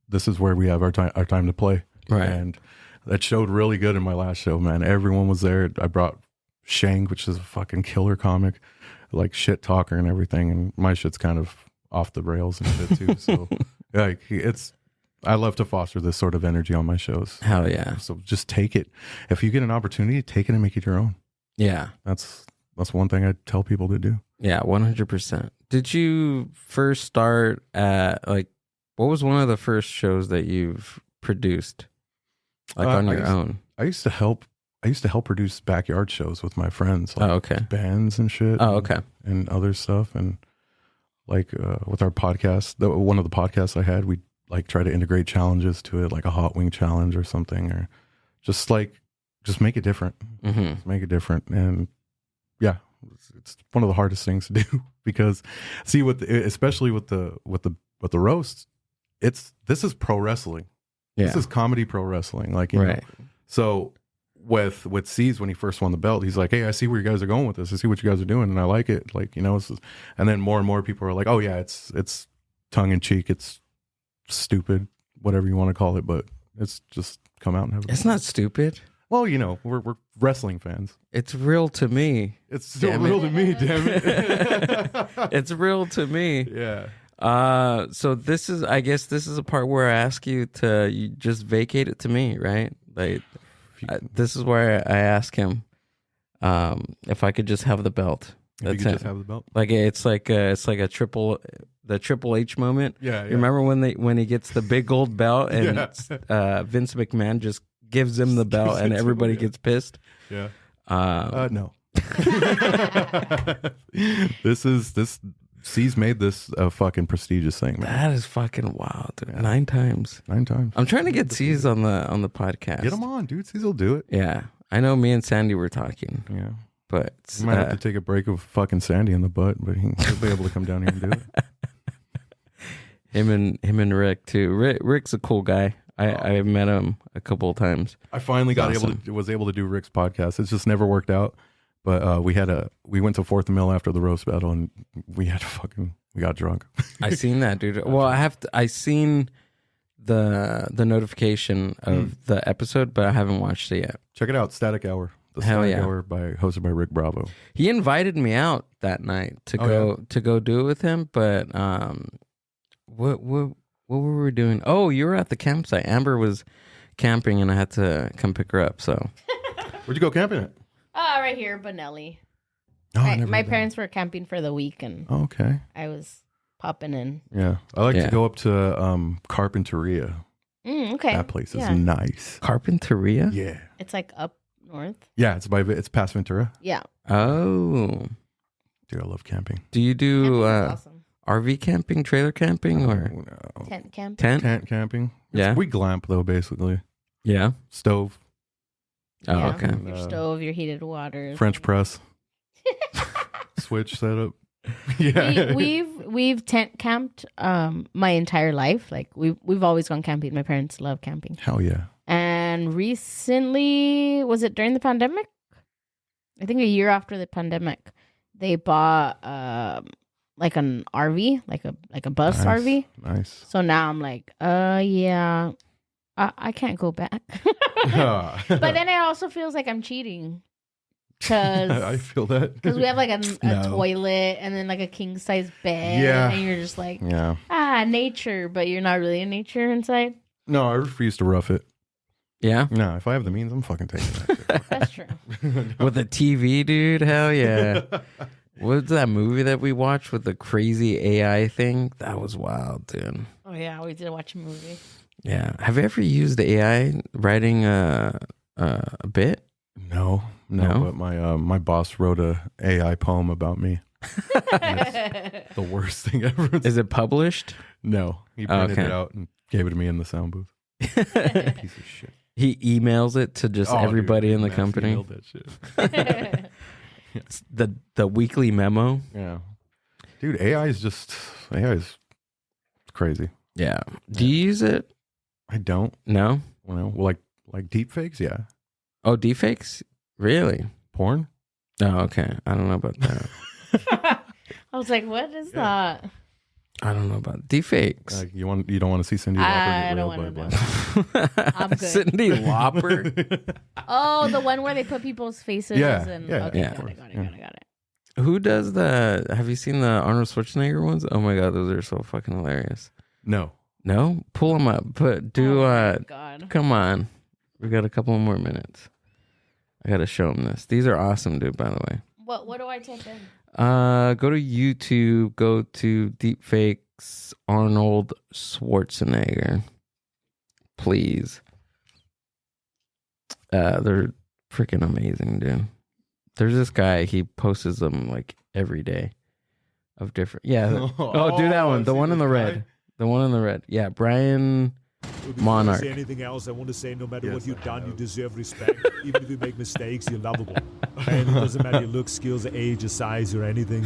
this is where we have our time to play. Right. And that showed really good in my last show, man. Everyone was there. I brought Shank, which is a fucking killer comic, like shit talker and everything. And my shit's kind of off the rails and shit too. So like I love to foster this sort of energy on my shows. Hell yeah. So just take it. If you get an opportunity, take it and make it your own. Yeah. That's one thing I tell people to do. Yeah, 100%. Did you first start at what was one of the first shows that you've produced on your own? I used to help produce backyard shows with my friends. Like okay. Bands and shit. Oh, okay. And other stuff. And with our podcast, one of the podcasts I had, we try to integrate challenges to it, like a hot wing challenge or something, or just make it different. Mm-hmm. Just make it different. And yeah, it's one of the hardest things to do because especially with the roast, this is pro wrestling. Yeah. This is comedy pro wrestling. Like, you know, so with C's, when he first won the belt, he's like, hey, I see where you guys are going with this. I see what you guys are doing and I like it. Like, you know, and then more and more people are like, oh yeah, it's tongue in cheek. It's stupid, whatever you want to call it, but it's just come out and have it's not stupid. Well, you know, we're wrestling fans. It's real to me. It's still real to me, damn it. It's real to me. Yeah. So I guess this is a part where I ask you to just vacate it to me, right? Like this is where I ask him if I could just have the belt. If you could just have the belt. Like it's like a Triple H moment. Yeah. You remember when he gets the big gold belt and Vince McMahon just gives him the belt and everybody gets pissed? Yeah. No. C's made this a fucking prestigious thing, man. That is fucking wild, dude. Yeah. 9 times. I'm trying to get C's on the podcast. Get him on, dude. C's will do it. Yeah. I know me and Sandy were talking. Yeah. But you might have to take a break of fucking Sandy in the butt, but he'll be able to come down here and do it. Him and Rick too. Rick's a cool guy. I met him a couple of times. I finally was able to do Rick's podcast. It's just never worked out. But we went to 4th and Mill after the roast battle, and we got drunk. I seen that, dude. Well, I seen the notification of the episode, but I haven't watched it yet. Check it out, Static Hour. The Static Hour hosted by Rick Bravo. He invited me out that night to go do it with him, but what were we doing? Oh, you were at the campsite. Amber was camping, and I had to come pick her up. So, where'd you go camping at? Right here, Bonelli. Oh, my parents were camping for the week, and okay, I was popping in. Yeah, I like to go up to Carpinteria. Okay, that place is nice. Carpinteria? Yeah, it's like up north. Yeah, it's past Ventura. Yeah. Oh, dude, I love camping. Do you do? Awesome. RV camping, trailer camping, or Tent camp. Tent camping. Yeah. We glamp though, basically. Yeah. Stove, Oh, Yeah. okay. Your stove, your heated water. French press, switch setup. Yeah. We've tent camped my entire life. Like we've always gone camping. My parents love camping. Hell yeah. And recently, was it during the pandemic? I think a year after the pandemic, they bought like an RV, like a bus Nice. RV. Nice. So now I'm like, yeah, I can't go back. But then it also feels like I'm cheating. I Because feel that. we have like a No. toilet and then like a king size bed. Yeah. And you're just like, Yeah. nature, but you're not really in nature inside. No, I refuse to rough it. Yeah. No, if I have the means, I'm fucking taking that shit. That's true. With a TV, dude. Hell yeah. What's that movie that we watched with the crazy AI thing? That was wild, dude. Oh, yeah. We did watch a movie. Yeah. Have you ever used AI writing a bit? No, but my boss wrote a AI poem about me. It's the worst thing ever. Is it published? No, he printed Okay. it out and gave it to me in the sound booth. Piece of shit. He emails it to just Oh, everybody dude, in the mass company. emailed that shit. It's the weekly memo. Yeah, dude, AI is crazy. Yeah. Do you use it? I don't. No. Well, like deep fakes. Yeah, Oh, deepfakes? Really? porn. Oh, okay. I don't know about that. I was like, what is that? I don't know about deepfakes. You don't want to see Cindy Lauper I get don't railed wanna by know. black. I'm good. Cindy Lauper. Oh, the one where they put people's faces Yeah, and yeah, okay, yeah. got it. Who does the? Have you seen the Arnold Schwarzenegger ones? Oh my god, those are so fucking hilarious. No, No, pull them up. Do Oh my God. come on. We got a couple more minutes. I gotta show them this. These are awesome, dude. By the way, What do I type in? go to YouTube. Go to deepfakes Arnold Schwarzenegger, please. They're freaking amazing, dude. There's this guy. He posts them like every day of different. Yeah. Oh, do that one. The one in the red. The one in the red. Yeah, Brian Monarch. Say anything else, I want to say no matter what you've done, you deserve respect. Even if you make mistakes, you're lovable. And it doesn't matter your looks, skills, age, or size, or anything.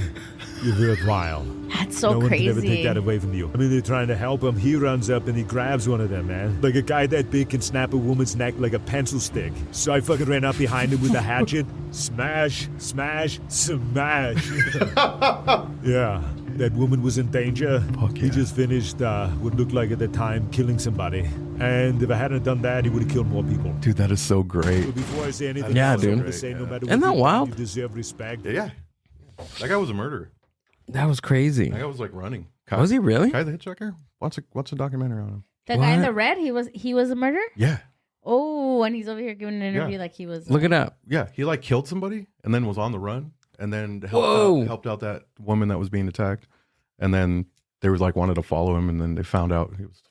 You're worthwhile. That's so no crazy. one can ever take that away from you. I mean, they're trying to help him. He runs up and he grabs one of them, man. Like a guy that big can snap a woman's neck like a pencil stick. So I fucking ran up behind him with a hatchet. Smash, smash, smash. Yeah. That woman was in danger. He just finished what looked like at the time killing somebody. And if I hadn't done that, he would have killed more people. dude, that is so great. But before I say anything Yeah, else, dude. I'm gonna say no matter what Isn't that you've done, wild? you deserve respect. Yeah, that guy was a murderer. That was crazy. That guy was like running. Was he really? Guy the Hitchhiker? What's a documentary on him? The guy in What? the red, he was a murderer? Yeah, Oh, and he's over here giving an interview Yeah. like he was. Look it up. yeah. He like killed somebody and then was on the run and then Whoa. helped out that woman that was being attacked. And then they was like wanted to follow him and then they found out he was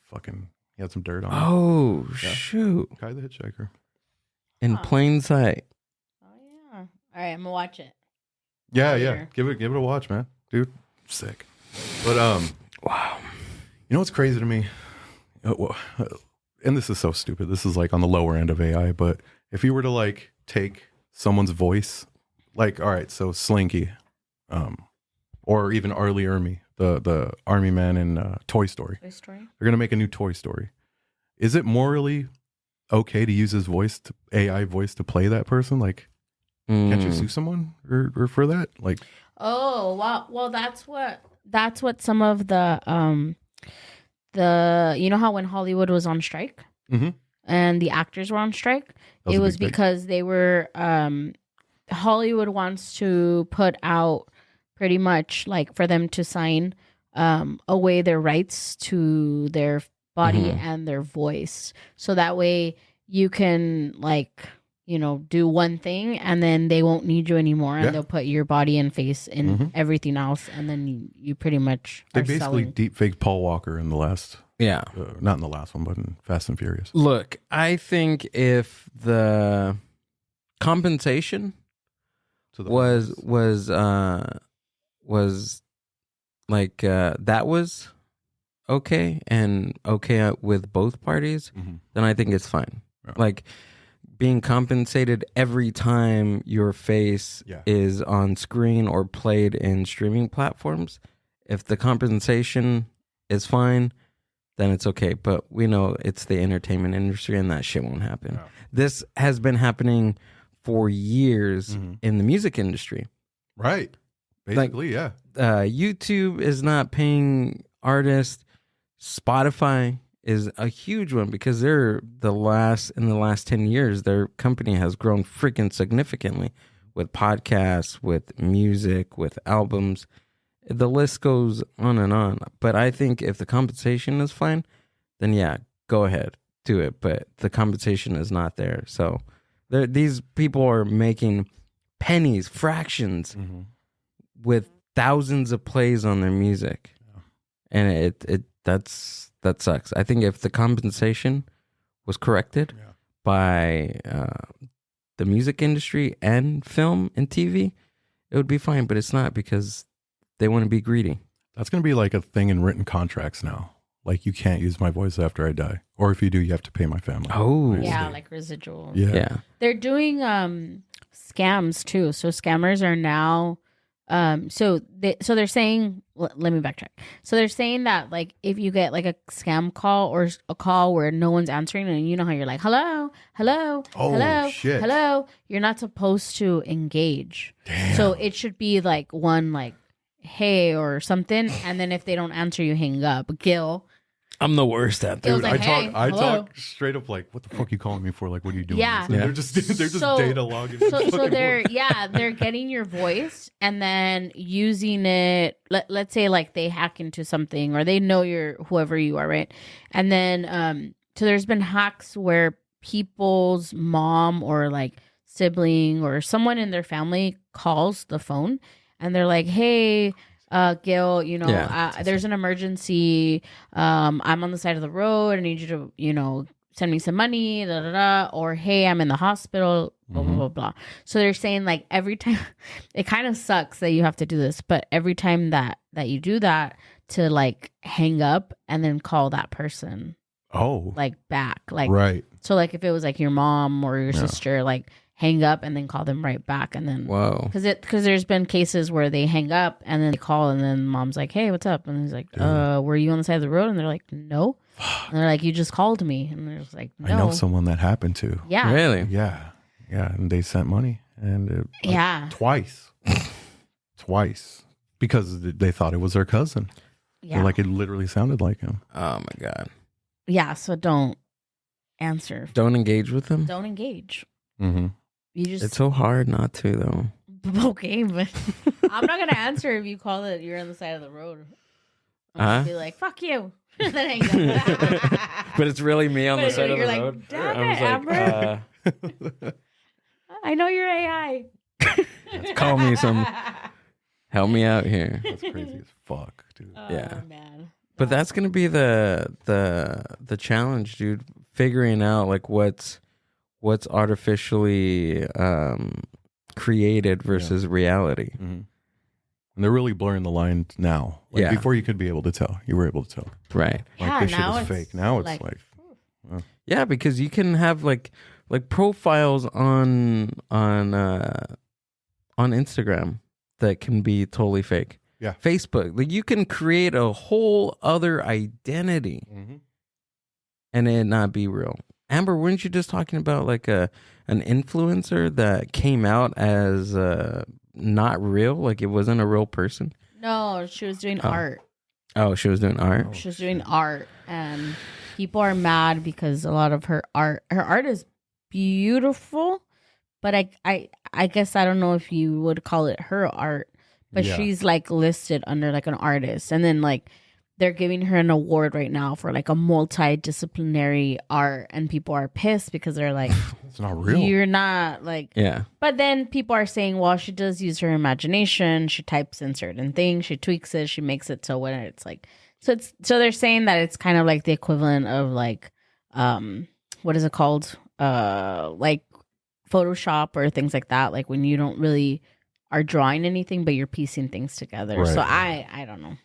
he had some dirt on him. Oh Yeah. shoot! Guy the Hitchhiker. In plain sight. Oh yeah. All right, I'm gonna watch it. Yeah, Yeah. Give it a watch, man. Dude, sick. But Wow. you know what's crazy to me? And this is so stupid. This is like on the lower end of AI, but if you were to like take someone's voice, like all right, so Slinky, or even Arlie Ermy, the army man in Toy Story. Toy Story. They're gonna make a new Toy Story. Is it morally okay to use his voice, AI voice, to play that person? Like, can't you sue someone or for that? Like, Oh wow. Well, that's what some of the you know how when Hollywood was on strike Mhm. and the actors were on strike, That was it a was big thing. because they were Hollywood wants to put out pretty much like for them to sign away their rights to their body Mhm. and their voice, so that way you can like do one thing and then they won't need you anymore and Yeah. they'll put your body and face in Mhm. everything else and then you pretty much they are basically selling. deep faked Paul Walker in the last, Yeah. not in the last one, but in Fast and Furious. Look, I think if the compensation To the was like that was okay and okay with both parties, then I think it's fine. Yeah. Like being compensated every time your face is on screen or played in streaming platforms, if the compensation is fine, then it's okay. But we know it's the entertainment industry and that shit won't happen. Yeah. This has been happening for years in the music industry. Right. Basically, like, YouTube is not paying artists. Spotify is a huge one because in the last 10 years, their company has grown freaking significantly with podcasts, with music, with albums. The list goes on and on. But I think if the compensation is fine, then yeah, go ahead, do it. But the compensation is not there. So these people are making pennies, fractions with thousands of plays on their music. Yeah. And that sucks. I think if the compensation was corrected by the music industry and film and TV, it would be fine. But it's not because they want to be greedy. That's going to be like a thing in written contracts now. Like you can't use my voice after I die. Or if you do, you have to pay my family. Oh. Yeah, like residuals. Yeah. They're doing scams too. So scammers are now... So they're saying, let me backtrack. So they're saying that like if you get like a scam call or a call where no one's answering, and you know how you're like, hello, shit. hello, you're not supposed to engage. Damn. So it should be like one like, hey or something, and then if they don't answer, you hang up. GILL. I'm the worst at that. Dude, like, I talk straight up like, what the fuck you calling me for? Like, what are you doing? Yeah. They're just data logging. So they're getting your voice and then using it. Let's say like they hack into something or they know you're whoever you are, right? And then so there's been hacks where people's mom or like sibling or someone in their family calls the phone and they're like, hey, GILL, there's an emergency. I'm on the side of the road. I need you to, send me some money, da, da, da. Or, hey, I'm in the hospital, blah, blah, blah, blah. So they're saying like every time, it kind of sucks that you have to do this, but every time that you do that to like hang up and then call that person. Oh. Like back. Like, right. So like if it was like your mom or your sister, like hang up and then call them right back and then because there's been cases where they hang up and then they call and then mom's like, hey, what's up? And he's like, were you on the side of the road? And they're like, no. And they're like, you just called me. And they're just like, no. I know someone that happened to. Yeah. Really? Yeah. And they sent money and twice because they thought it was their cousin. Yeah. Like it literally sounded like him. Oh my God. Yeah. So don't answer. Don't engage with them. Don't engage. Mm-hmm. It's so hard not to though. Okay, but I'm not gonna answer if you call it you're on the side of the road. I'm gonna be like, fuck you. Then hang up. But it's really me on the side of the like, road. Damn it, Amber. I know you're AI. Call me help me out here. That's crazy as fuck, dude. Yeah. Man. But that's gonna be the challenge, dude. Figuring out like what's artificially created versus reality. Mm-hmm. And they're really blurring the line now. Like before you could be able to tell. You were able to tell. Right. Like this shit is fake. Now it's like yeah, because you can have like profiles on Instagram that can be totally fake. Yeah. Facebook. Like you can create a whole other identity and it not be real. Amber, weren't you just talking about like an influencer that came out as not real? Like it wasn't a real person? No, she was doing art. Oh, she was doing art? She was doing art. And people are mad because a lot of her art is beautiful. But I guess I don't know if you would call it her art. But she's like listed under like an artist. And then like they're giving her an award right now for like a multidisciplinary art, and people are pissed because they're like, it's not real. You're not like, yeah. But then people are saying, well, she does use her imagination. She types in certain things. She tweaks it. She makes it so when it's like, so they're saying that it's kind of like the equivalent of like, what is it called? Like Photoshop or things like that. Like when you don't really are drawing anything, but you're piecing things together. Right. So I don't know.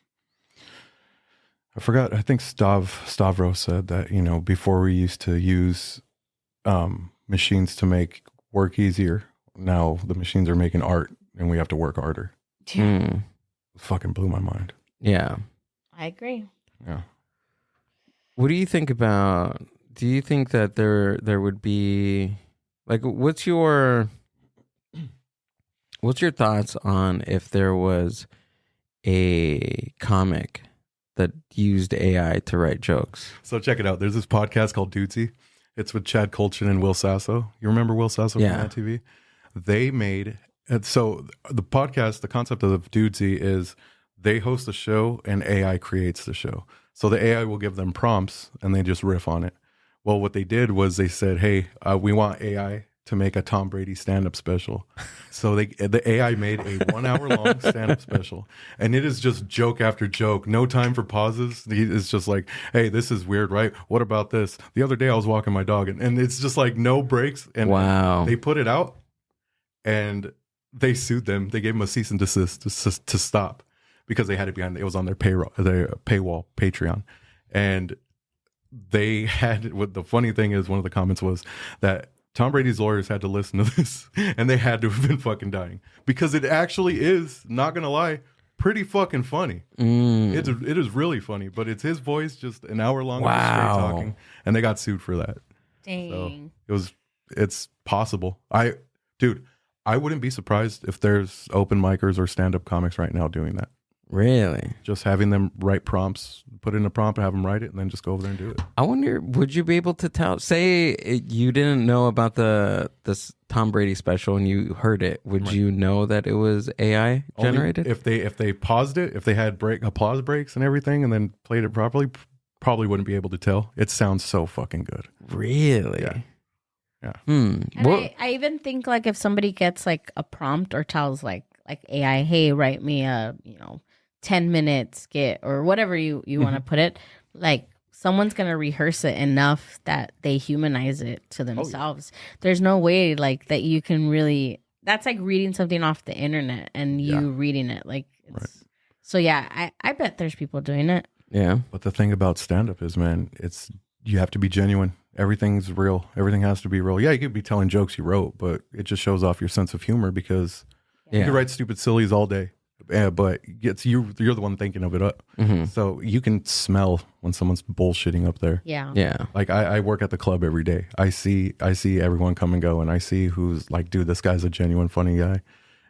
I forgot. I think Stavros said that, before we used to use machines to make work easier. Now the machines are making art and we have to work harder. Yeah. It fucking blew my mind. Yeah. I agree. Yeah. What do you think about? Do you think that there would be like what's your thoughts on if there was a comic that used AI to write jokes? So check it out. There's this podcast called Dudesy. It's with Chad Kultgen and Will Sasso. You remember Will Sasso from Mad TV? They made, and so the podcast, the concept of Dudesy is they host a show and AI creates the show. So the AI will give them prompts and they just riff on it. Well, what they did was they said, hey, we want AI to make a Tom Brady stand-up special. So the AI made a 1 hour long stand-up special. And it is just joke after joke. No time for pauses. It's just like, hey, this is weird, right? What about this? The other day I was walking my dog and it's just like no breaks. And wow. They put it out and they sued them. They gave them a cease and desist to stop because they had it behind, it was on their paywall, Patreon. And they had, what the funny thing is, one of the comments was that Tom Brady's lawyers had to listen to this and they had to have been fucking dying because it actually is, not gonna lie, pretty fucking funny. It is really funny, but it's his voice just an hour long of straight talking, and they got sued for that. Dang. So it's possible. I wouldn't be surprised if there's open micers or stand-up comics right now doing that. Really? Just having them write prompts, put in a prompt, have them write it, and then just go over there and do it. I wonder, would you be able to tell? Say you didn't know about this Tom Brady special and you heard it. Would you know that it was AI generated? Only if they paused it, if they had applause breaks and everything, and then played it properly, probably wouldn't be able to tell. It sounds so fucking good. Really? Yeah. And I even think like if somebody gets like a prompt or tells like AI, hey, write me a 10-minute skit or whatever you want to put it, like someone's gonna rehearse it enough that they humanize it to themselves. There's no way like that you can really. That's like reading something off the internet and you reading it like. So yeah, I bet there's people doing it. Yeah. But the thing about stand-up is, man, you have to be genuine. Everything's real. Everything has to be real. Yeah, you could be telling jokes you wrote, but it just shows off your sense of humor because you can write stupid sillies all day. Yeah, but you're the one thinking of it up. Mm-hmm. So you can smell when someone's bullshitting up there. Yeah. Yeah. Like I work at the club every day. I see everyone come and go, and I see who's like, dude, this guy's a genuine funny guy,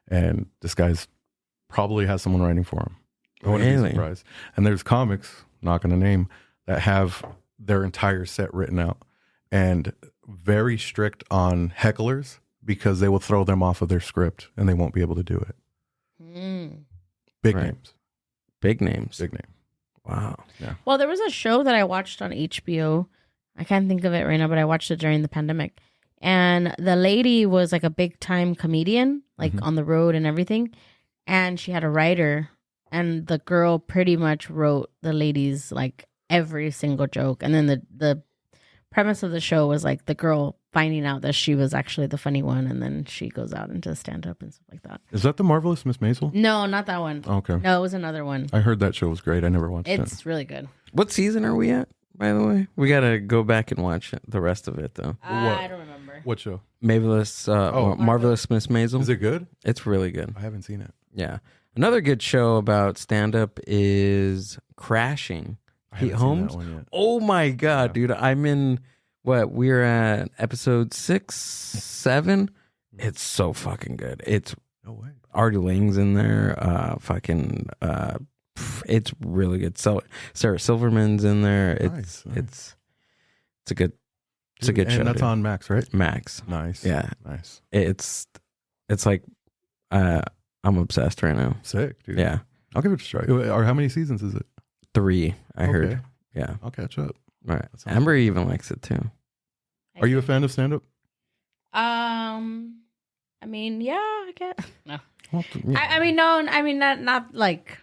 and this guy's probably has someone writing for him. I wouldn't be surprised. And there's comics, not going to name, that have their entire set written out and very strict on hecklers because they will throw them off of their script and they won't be able to do it. Big names. Big names. Big name. Wow. Yeah. Well, there was a show that I watched on HBO. I can't think of it right now, but I watched it during the pandemic. And the lady was like a big time comedian, like on the road and everything. And she had a writer, and the girl pretty much wrote the lady's like every single joke. And then the premise of the show was like the girl finding out that she was actually the funny one, and then she goes out into stand-up and stuff like that. Is that the Marvelous Miss Maisel? No, not that one. Okay. No, it was another one. I heard that show was great. I never watched it. It's really good. What season are we at, by the way? We got to go back and watch the rest of it, though. I don't remember. What show? Marvelous Miss Maisel. Is it good? It's really good. I haven't seen it. Yeah. Another good show about stand-up is Crashing. Pete Holmes. Oh my God, dude. I'm in... we're at episode 6, 7. It's so fucking good. It's no way. Artie Lang's in there. It's really good. So Sarah Silverman's in there. It's a good show. And that's on Max, right? Max. Nice. Yeah. Nice. It's like I'm obsessed right now. Sick, dude. Yeah. I'll give it a try. Or how many seasons is it? 3, I heard. Yeah. I'll catch up. All right. Amber even likes it too. Are you a fan of stand-up? I mean, yeah, I get. No. I mean, no. I mean, not like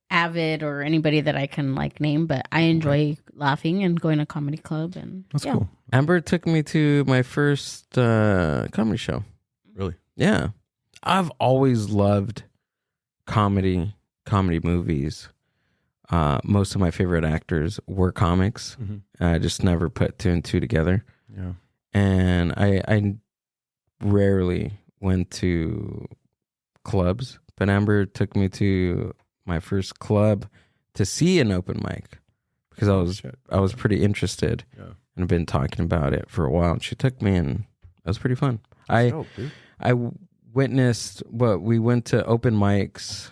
avid or anybody that I can like name, but I enjoy laughing and going to comedy club, and that's cool. Amber took me to my first comedy show. Really? Yeah. I've always loved comedy movies. most of my favorite actors were comics. I just never put two and two together. Yeah. And I rarely went to clubs, but Amber took me to my first club to see an open mic because I was pretty interested and I've been talking about it for a while. And she took me, and it was pretty fun. I witnessed we went to open mics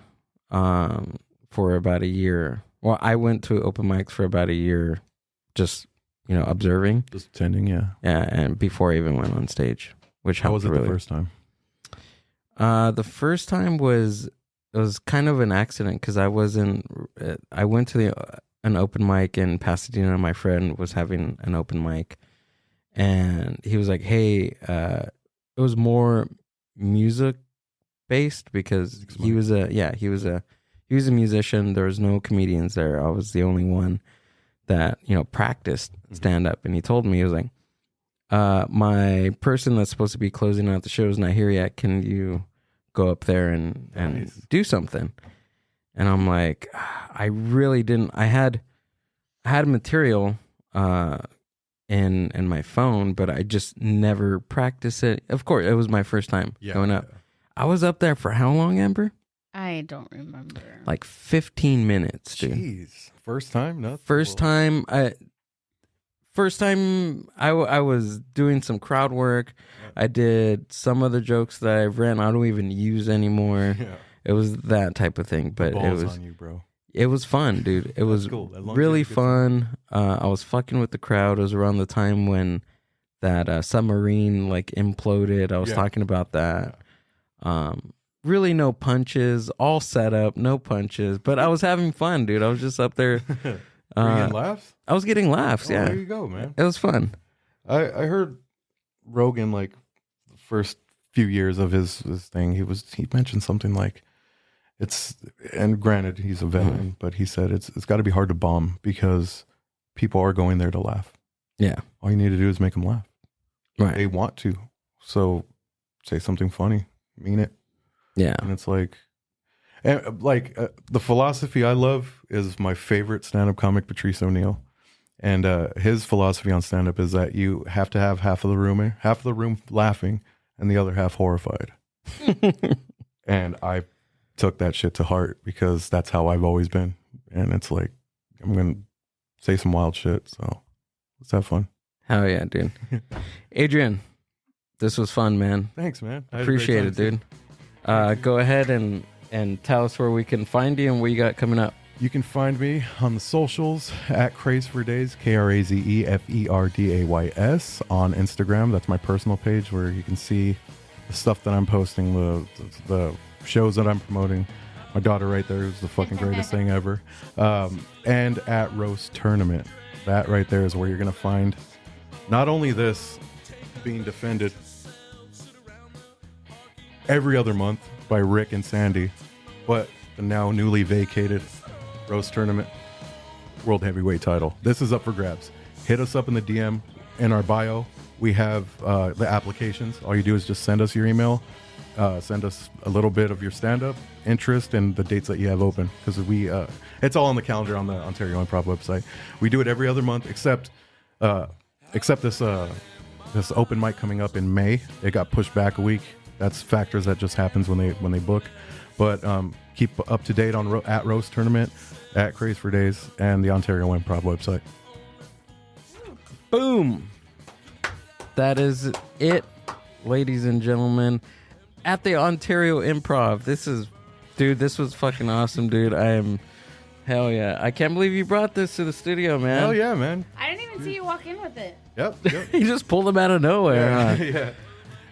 for about a year. Well, I went to open mics for about a year, just observing, just attending. Yeah, and before I even went on stage, which how was it really. The first time? The first time was kind of an accident because I went to an open mic in Pasadena. My friend was having an open mic, and he was like, "Hey," it was more music based because he was a musician. There was no comedians there. I was the only one that practiced stand up, and he told me, he was like, my person that's supposed to be closing out the show is not here yet. Can you go up there and do something? And I'm like, I really didn't. I had material in my phone, but I just never practiced it. Of course, it was my first time going up. I was up there for how long, Amber? I don't remember. Like 15 minutes, dude. Jeez. First time? No. First time I was doing some crowd work. I did some of the jokes that I've written I don't even use anymore. Yeah. It was that type of thing, but it was on you, bro. It was fun, dude. It was cool. Really fun. I was fucking with the crowd. It was around the time when that submarine imploded. I was talking about that. Yeah. Really no punches, all set up, no punches, but I was having fun, dude. I was just up there. Were you getting laughs? I was getting laughs, yeah. There you go, man. It was fun. I heard Rogan, the first few years of his thing, he mentioned something and granted, he's a veteran, but he said it's got to be hard to bomb because people are going there to laugh. Yeah. All you need to do is make them laugh. Right. They want to. So say something funny. Mean it. Yeah. And it's the philosophy I love is my favorite stand-up comic, Patrice O'Neill. And his philosophy on stand-up is that you have to have half of the room laughing and the other half horrified. And I took that shit to heart because that's how I've always been. And it's I'm going to say some wild shit. So let's have fun. Hell yeah, dude. Adrian, this was fun, man. Thanks, man. I appreciate it, dude. Go ahead and tell us where we can find you and what you got coming up. You can find me on the socials at Craze for Days, KRAZEFERDAYS on Instagram. That's my personal page where you can see the stuff that I'm posting, the shows that I'm promoting. My daughter right there is the fucking greatest thing ever. And at Roast Tournament. That right there is where you're going to find not only this being defended every other month by Rick and Sandy, but the now newly vacated Roast Tournament World Heavyweight title. This is up for grabs. Hit us up in the DM in our bio. We have the applications. All you do is just send us your email, send us a little bit of your stand-up interest and the dates that you have open, because it's all on the calendar on the Ontario Improv website. We do it every other month except this open mic coming up in May. It got pushed back a week. That's factors that just happens when they book. But keep up to date on at Roast Tournament, at Craze for Days, and the Ontario Improv website. Boom. That is it, ladies and gentlemen, at the Ontario Improv. This was fucking awesome, dude. Hell yeah. I can't believe you brought this to the studio, man. Hell yeah, man. I didn't even see you walk in with it. Yep. You just pulled them out of nowhere. Yeah. Huh? Yeah.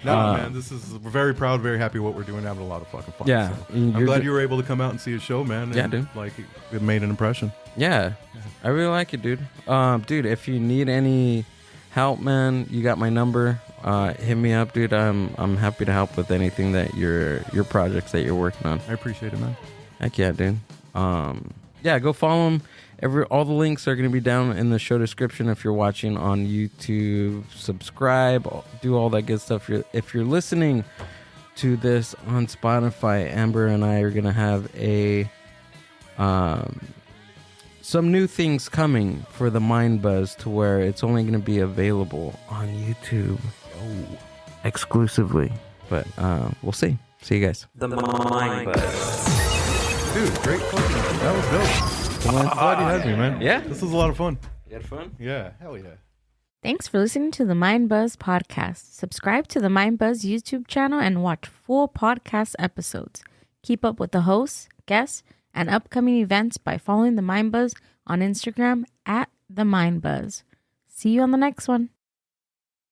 No, man, we're very proud, very happy what we're doing, having a lot of fucking fun. Yeah. So I'm glad you were able to come out and see a show, man. Yeah, dude. It made an impression. Yeah. I really like it, dude. Dude, if you need any help, man, you got my number. Hit me up, dude. I'm happy to help with anything that your projects that you're working on. I appreciate it, man. Heck yeah, dude. Yeah, go follow him. All the links are going to be down in the show description if you're watching on YouTube. Subscribe, do all that good stuff. If you're listening to this on Spotify, Amber and I are going to have a some new things coming for the Mind Buzz to where it's only going to be available on YouTube exclusively. But we'll see. See you guys. The Mind Buzz. Dude, great fucking. That was dope. I'm glad you had me, man. Yeah? This was a lot of fun. You had fun? Yeah, hell yeah. Thanks for listening to the Mind Buzz podcast. Subscribe to the Mind Buzz YouTube channel and watch full podcast episodes. Keep up with the hosts, guests, and upcoming events by following the Mind Buzz on Instagram @the Mind Buzz. See you on the next one.